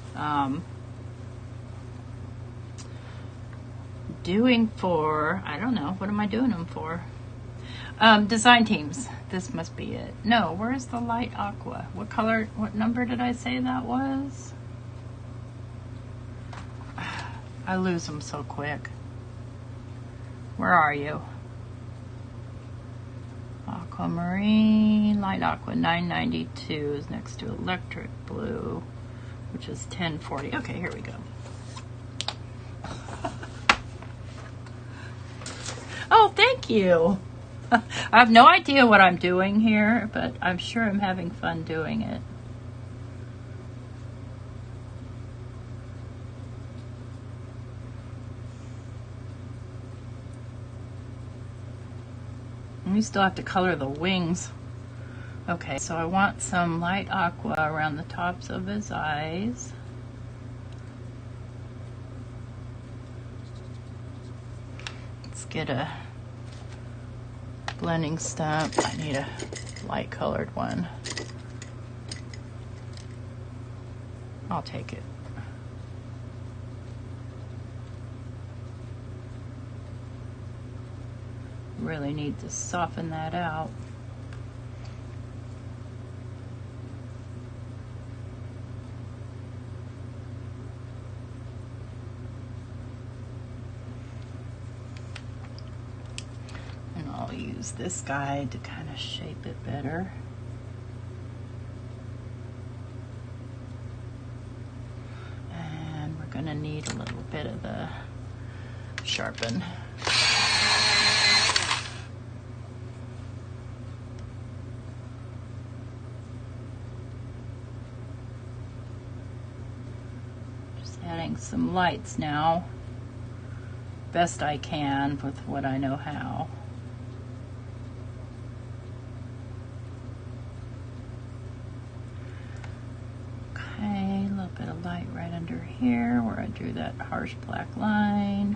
I don't know, what am I doing them for? Design teams. This must be it. No, where's the light aqua? What color, what number did I say that was? I lose them so quick. Where are you? Aquamarine, light aqua, $9.92 is next to electric blue, which is $10.40. Okay, here we go. Oh, thank you. I have no idea what I'm doing here, but I'm sure I'm having fun doing it. And we still have to color the wings. Okay, so I want some light aqua around the tops of his eyes. Let's get a blending stump. I need a light colored one. I'll take it. Really need to soften that out. And I'll use this guide to kind of shape it better. And we're going to need a little bit of the sharpen. Adding some lights now, best I can with what I know how. Okay, a little bit of light right under here where I drew that harsh black line.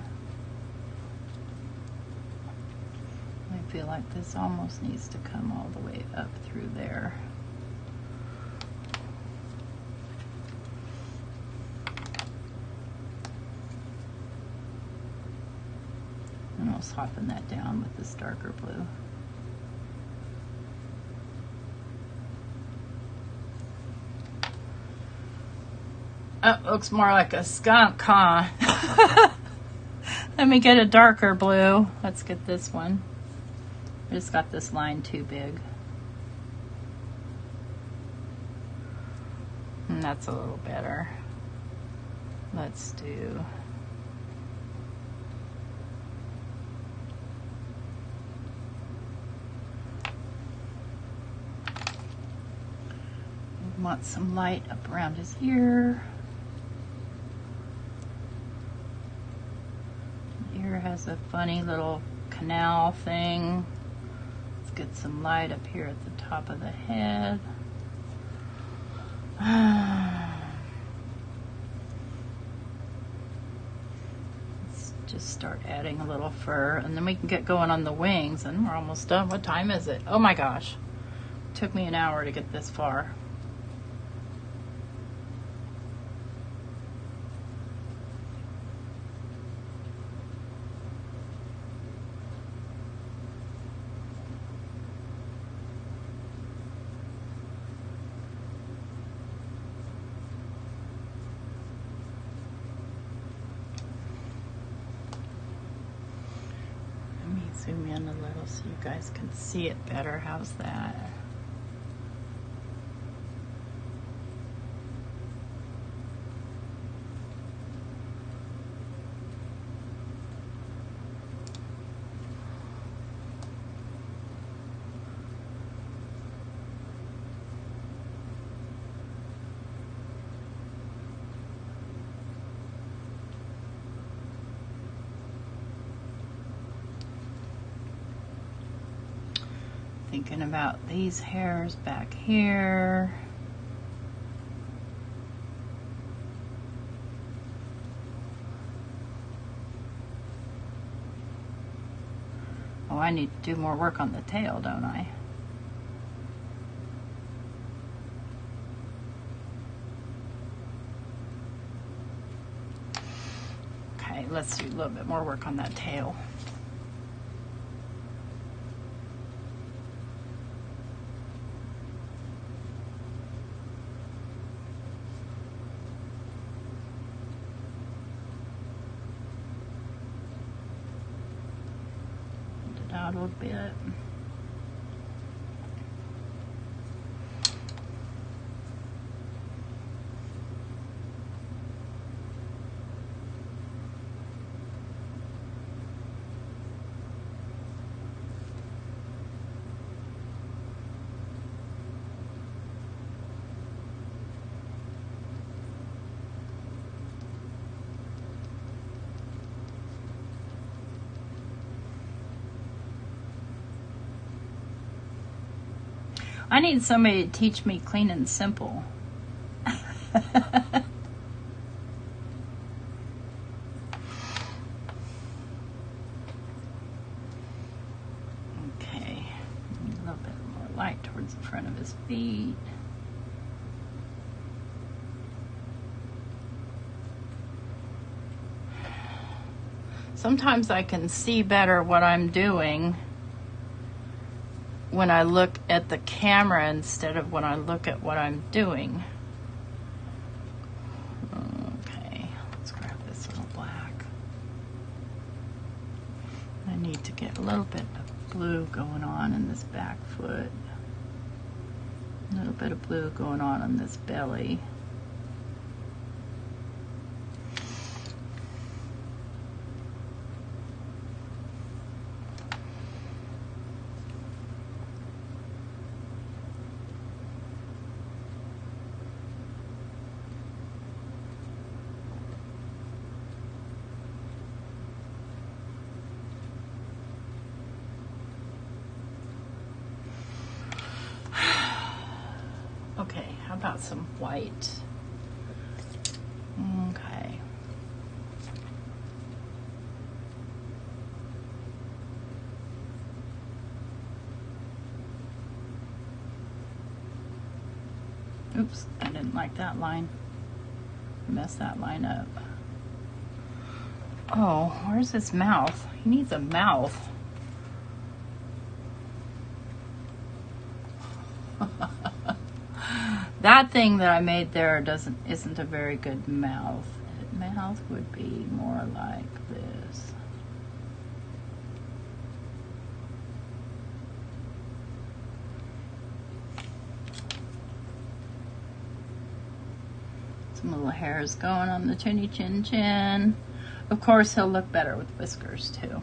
I feel like this almost needs to come all the way up through there. And I'll soften that down with this darker blue. Oh, looks more like a skunk, huh? Let me get a darker blue. Let's get this one. I just got this line too big. And that's a little better. Let's do... want some light up around his ear. The ear has a funny little canal thing. Let's get some light up here at the top of the head. Let's just start adding a little fur, and then we can get going on the wings, and we're almost done. What time is it? Oh my gosh. It took me an hour to get this far. Zoom in a little so you guys can see it better. How's that? thinking about these hairs back here. Oh, I need to do more work on the tail, don't I? Okay, let's do a little bit more work on that tail. Out a little bit. I need somebody to teach me clean and simple. Okay, a little bit more light towards the front of his feet. Sometimes I can see better what I'm doing when I look at the camera instead of when I look at what I'm doing. Okay, let's grab this little black. I need to get a little bit of blue going on in this back foot. A little bit of blue going on this belly. Okay, how about some white? Okay. Oops, I didn't like that line. Messed that line up. Oh, where's his mouth? He needs a mouth. That thing that I made there isn't a very good mouth. Mouth would be more like this. Some little hairs going on the chinny chin chin. Of course, he'll look better with whiskers too.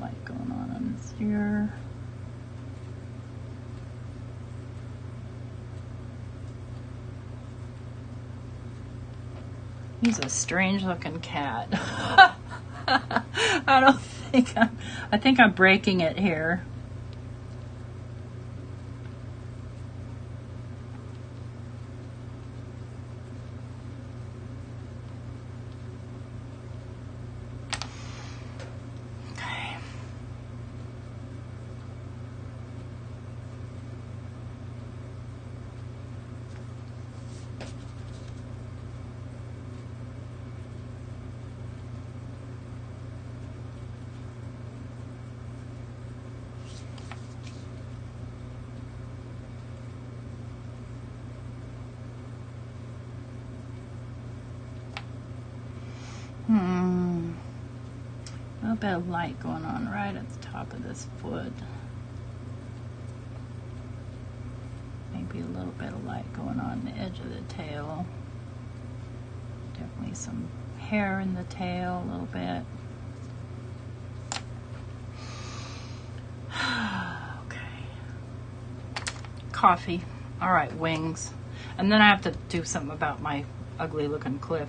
Light going on his ear. He's a strange looking cat. I think I'm breaking it here. Okay. A little bit of light going on right at the top of this foot. Maybe a little bit of light going on the edge of the tail. Definitely some hair in the tail a little bit. Okay. Coffee. All right, wings. And then I have to do something about my ugly looking cliff.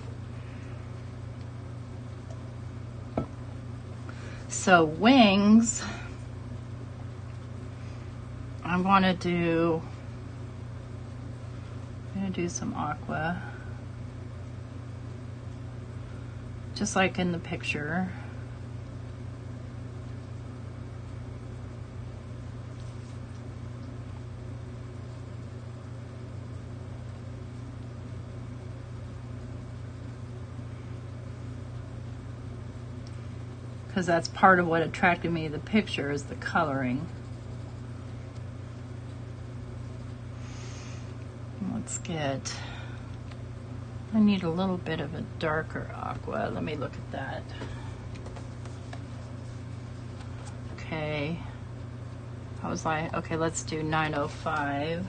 So wings, I'm gonna do some aqua, just like in the picture. Because that's part of what attracted me to the picture, is the coloring. Let's get, I need a little bit of a darker aqua. Let me look at that. Okay. I was like, okay, let's do 905.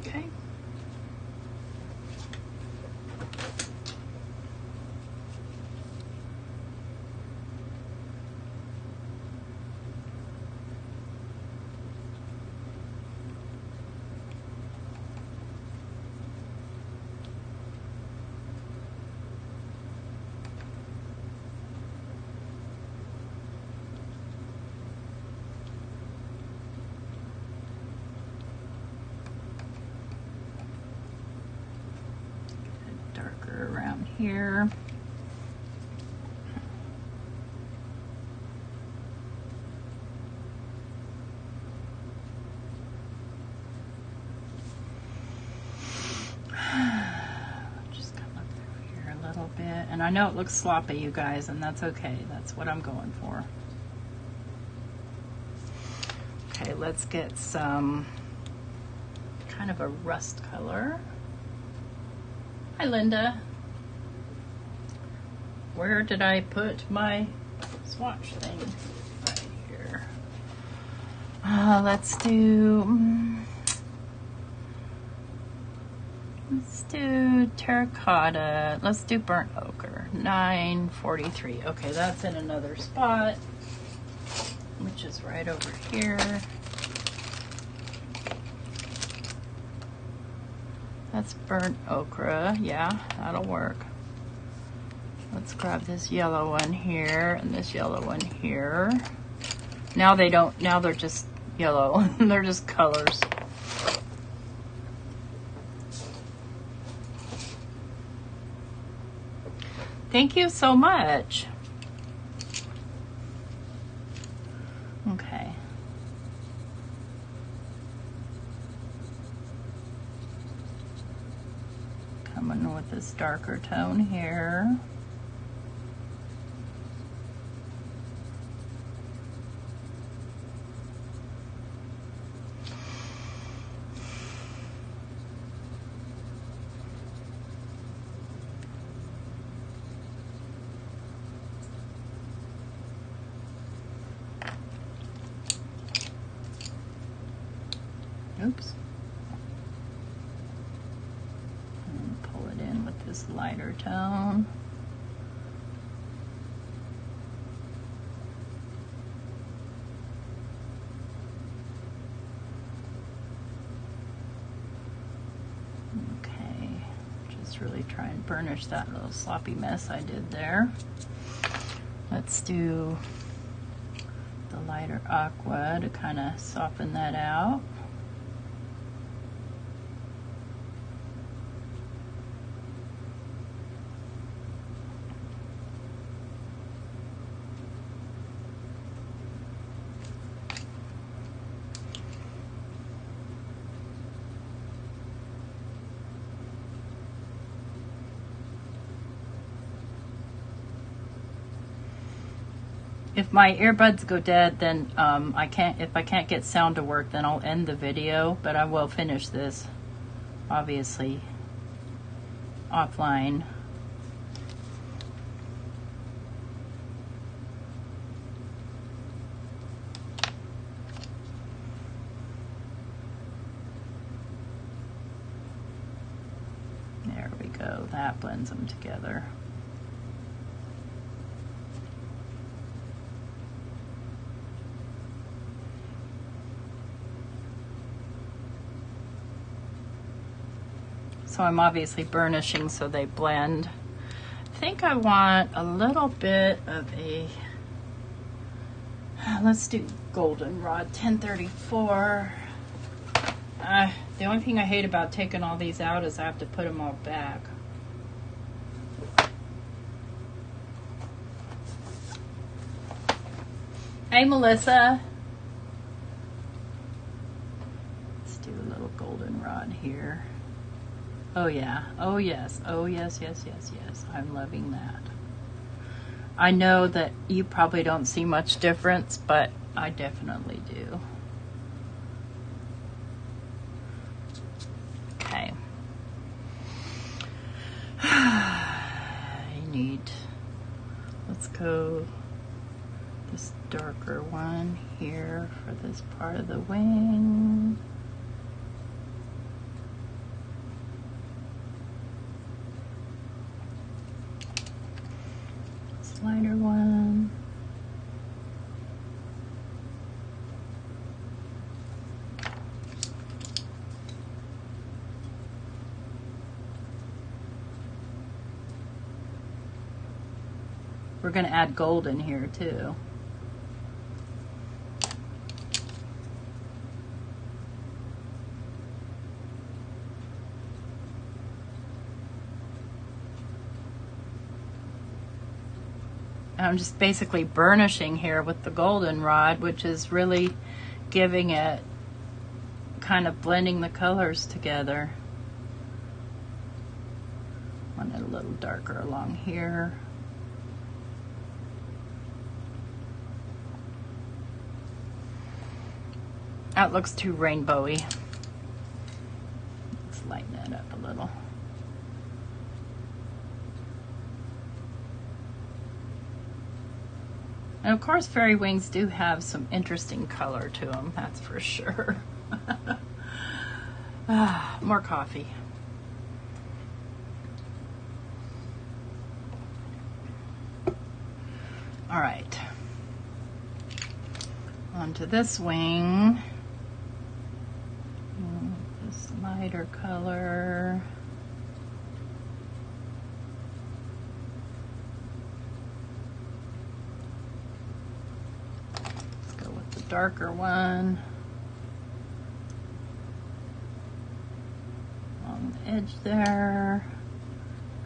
Okay. Darker around here. Just come up through here a little bit. And I know it looks sloppy, you guys, and that's okay. That's what I'm going for. Okay, let's get some kind of a rust color. Hi, Linda. Where did I put my swatch thing? Right here. Let's do terracotta. Let's do burnt ochre. 943. Okay, that's in another spot, which is right over here. That's burnt ochre. Yeah, that'll work. Let's grab this yellow one here and this yellow one here. Now they don't, now they're just yellow. They're just colors. Thank you so much. Okay. Coming with this darker tone here. Oops. And pull it in with this lighter tone. Okay, just really try and burnish that little sloppy mess I did there. Let's do the lighter aqua to kind of soften that out. If my earbuds go dead, then if I can't get sound to work, then I'll end the video, but I will finish this, obviously, offline. There we go, that blends them together. So I'm obviously burnishing so they blend. I think I want a little bit of a, let's do goldenrod 1034. The only thing I hate about taking all these out is I have to put them all back. Hey, Melissa. Let's do a little goldenrod here. Oh yeah, oh yes, oh yes, yes, yes, yes. I'm loving that. I know that you probably don't see much difference, but I definitely do. Okay. I need, let's go this darker one here for this part of the wing. This lighter one. We're going to add gold in here too. I'm just basically burnishing here with the goldenrod, which is really giving it, kind of blending the colors together. Want it a little darker along here. That looks too rainbowy. Let's lighten it up a little. And of course, fairy wings do have some interesting color to them, that's for sure. More coffee. All right. Onto this wing. This lighter color. Darker one on the edge there,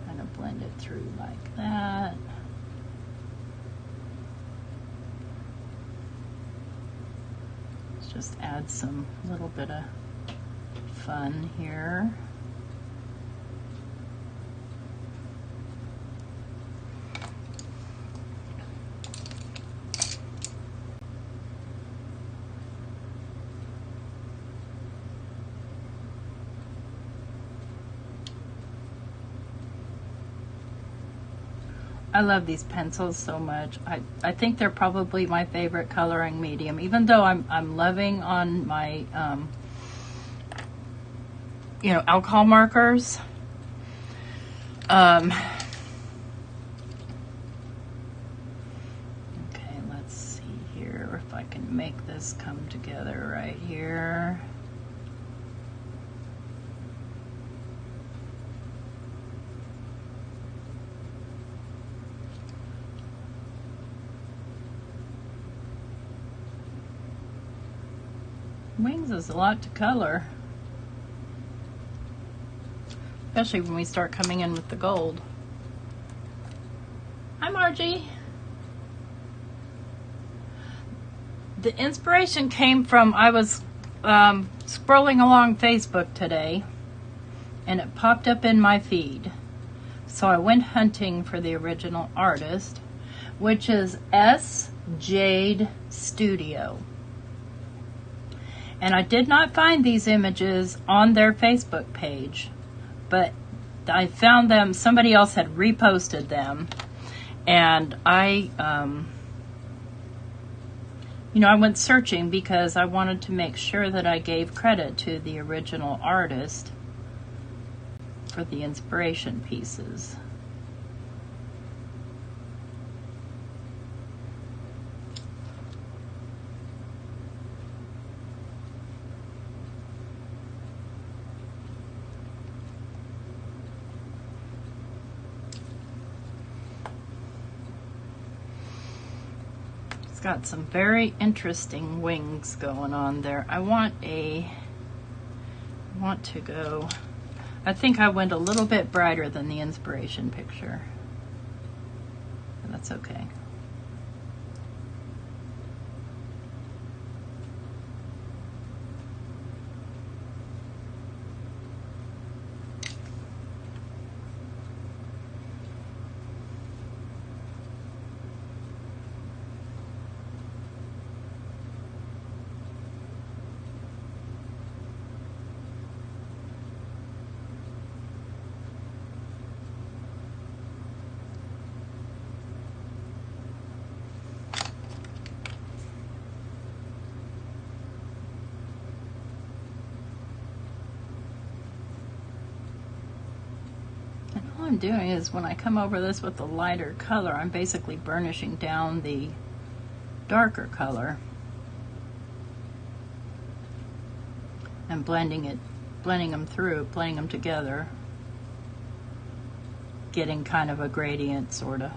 kind of blend it through like that. Let's just add some little bit of fun here. I love these pencils so much. I think they're probably my favorite coloring medium, even though I'm loving on my you know, alcohol markers. Okay, let's see here if I can make this come together right here. Wings is a lot to color, especially when we start coming in with the gold. Hi, Margie. The inspiration came from, I was scrolling along Facebook today and it popped up in my feed. So I went hunting for the original artist, which is S. Jade Studio. And I did not find these images on their Facebook page, but I found them, somebody else had reposted them, and I, you know, I went searching because I wanted to make sure that I gave credit to the original artist for the inspiration pieces. It's got some very interesting wings going on there. I want to go, I think I went a little bit brighter than the inspiration picture. But that's okay. I'm doing is when I come over this with the lighter color, I'm basically burnishing down the darker color and blending them together, getting kind of a gradient sort of.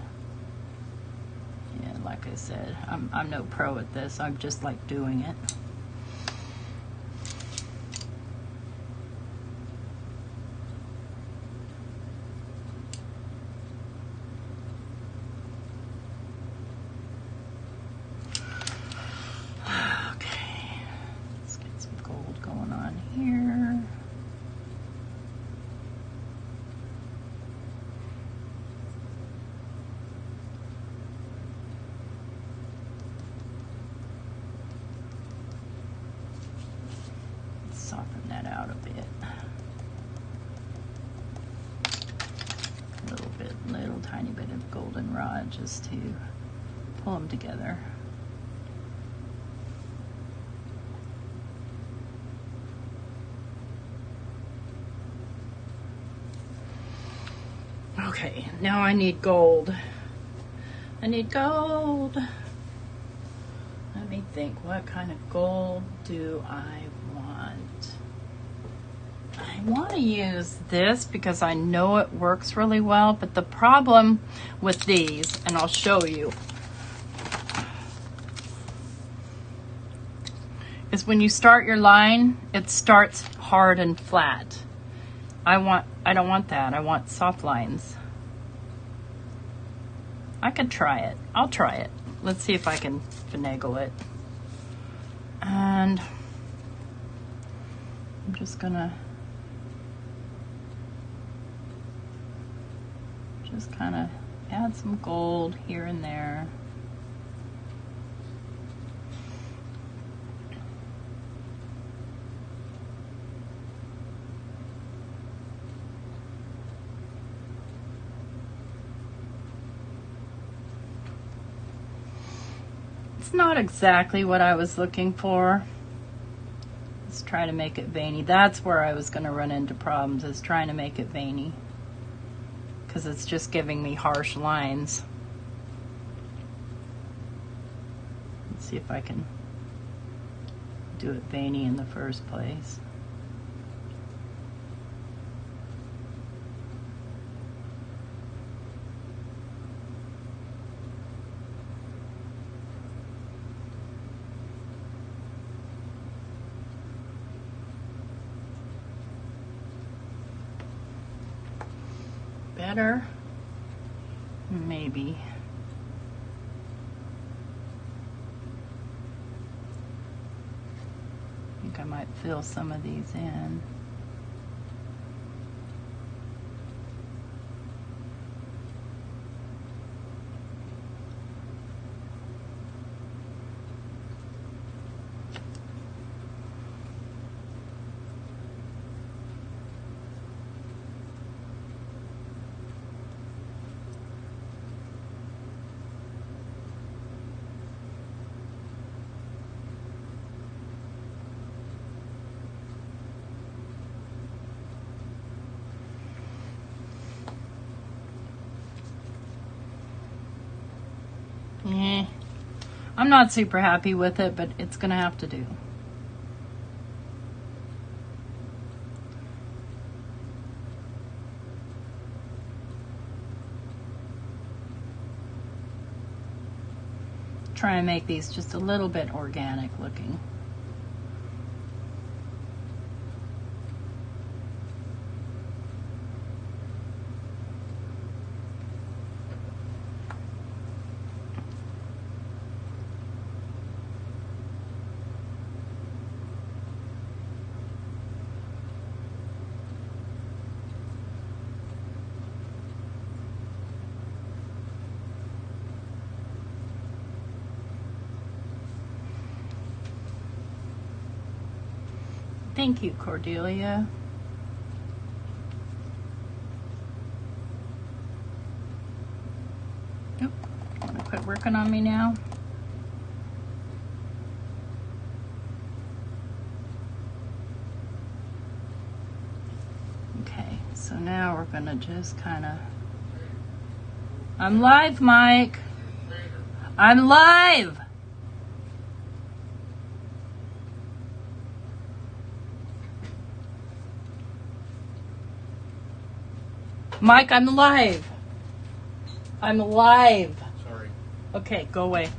Yeah, like I said, I'm no pro at this. I'm just like doing it. Soften that out a bit. Little tiny bit of goldenrod just to pull them together. Okay, now I need gold. I need gold. Let me think, what kind of gold do I want? I want to use this because I know it works really well, but the problem with these, and I'll show you, is when you start your line, it starts hard and flat. I don't want that. I want soft lines. I could try it. I'll try it. Let's see if I can finagle it. And I'm just gonna kind of add some gold here and there. It's not exactly what I was looking for. Let's try to make it veiny. That's where I was going to run into problems, is trying to make it veiny, because it's just giving me harsh lines. Let's see if I can do it veiny in the first place. Better? Maybe. I think I might fill some of these in. I'm not super happy with it, but it's gonna have to do. try and make these just a little bit organic looking. Thank you, Cordelia. Oop, want to quit working on me now? Okay, so now we're gonna just kind of... I'm live, Mike. I'm live. Mike, I'm live. I'm live. Sorry. Okay, go away.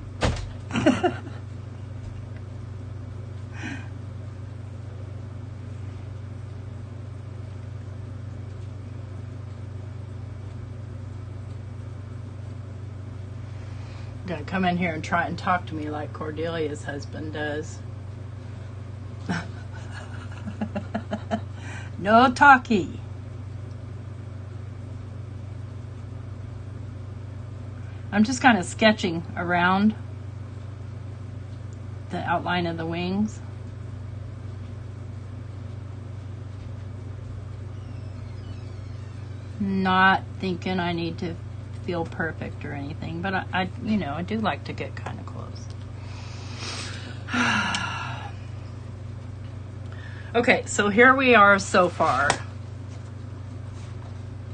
Gotta come in here and try and talk to me like Cordelia's husband does. No talkie. I'm just kind of sketching around the outline of the wings. Not thinking I need to feel perfect or anything, but I you know, I do like to get kind of close. Okay, so here we are so far.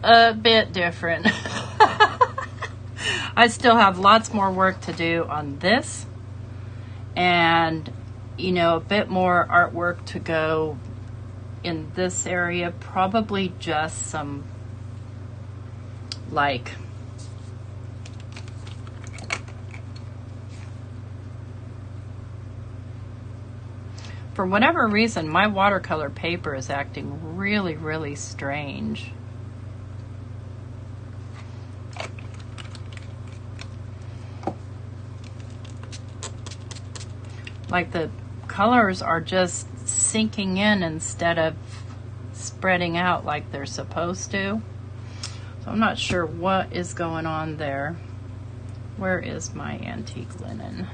A bit different. I still have lots more work to do on this, and you know, a bit more artwork to go in this area. Probably just some like for whatever reason my watercolor paper is acting really strange. Like the colors are just sinking in instead of spreading out like they're supposed to. So I'm not sure what is going on there. Where is my antique linen?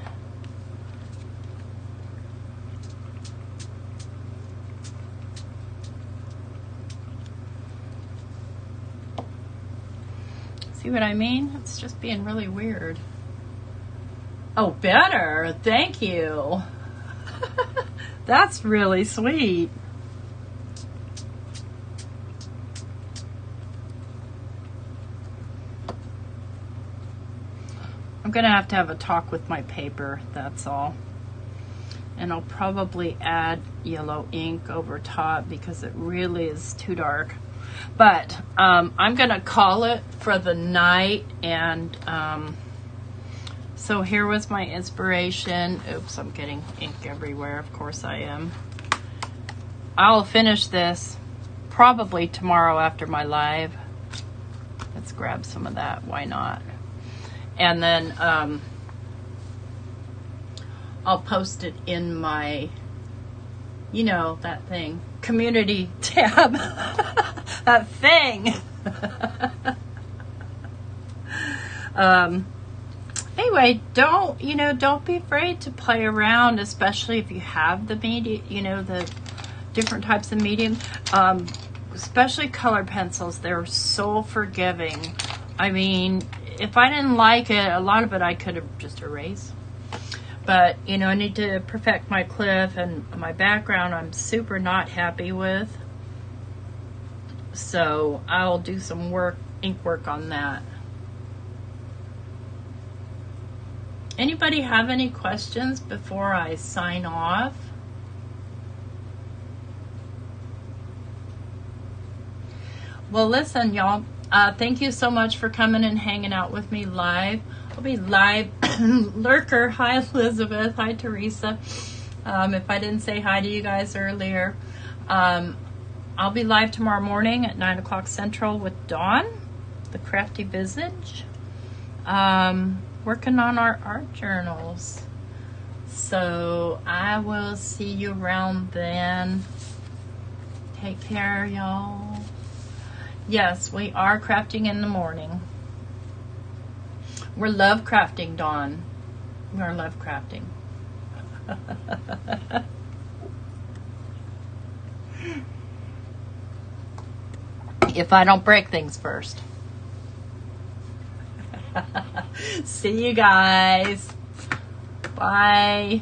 See what I mean? It's just being really weird. Oh, better. Thank you. That's really sweet. I'm going to have a talk with my paper, that's all. And I'll probably add yellow ink over top because it really is too dark. But I'm going to call it for the night, and so here was my inspiration. Oops, I'm getting ink everywhere. Of course I am. I'll finish this probably tomorrow after my live. Let's grab some of that. Why not? And then I'll post it in my, you know, that thing, community tab. That thing. Anyway, don't be afraid to play around, especially if you have the media, you know, the different types of medium, especially color pencils. They're so forgiving. I mean, if I didn't like it, a lot of it I could have just erased. But, you know, I need to perfect my cliff, and my background I'm super not happy with. So I'll do some ink work on that. Anybody have any questions before I sign off? Well, listen, y'all. Thank you so much for coming and hanging out with me live. I'll be live. Lurker, hi Elizabeth, hi Teresa. If I didn't say hi to you guys earlier, I'll be live tomorrow morning at 9 o'clock Central with Dawn, the Crafty Visage, working on our art journals. So I will see you around then. Take care, y'all. Yes, we are crafting in the morning. We're love crafting, Dawn. We're love crafting. If I don't break things first. See you guys. Bye.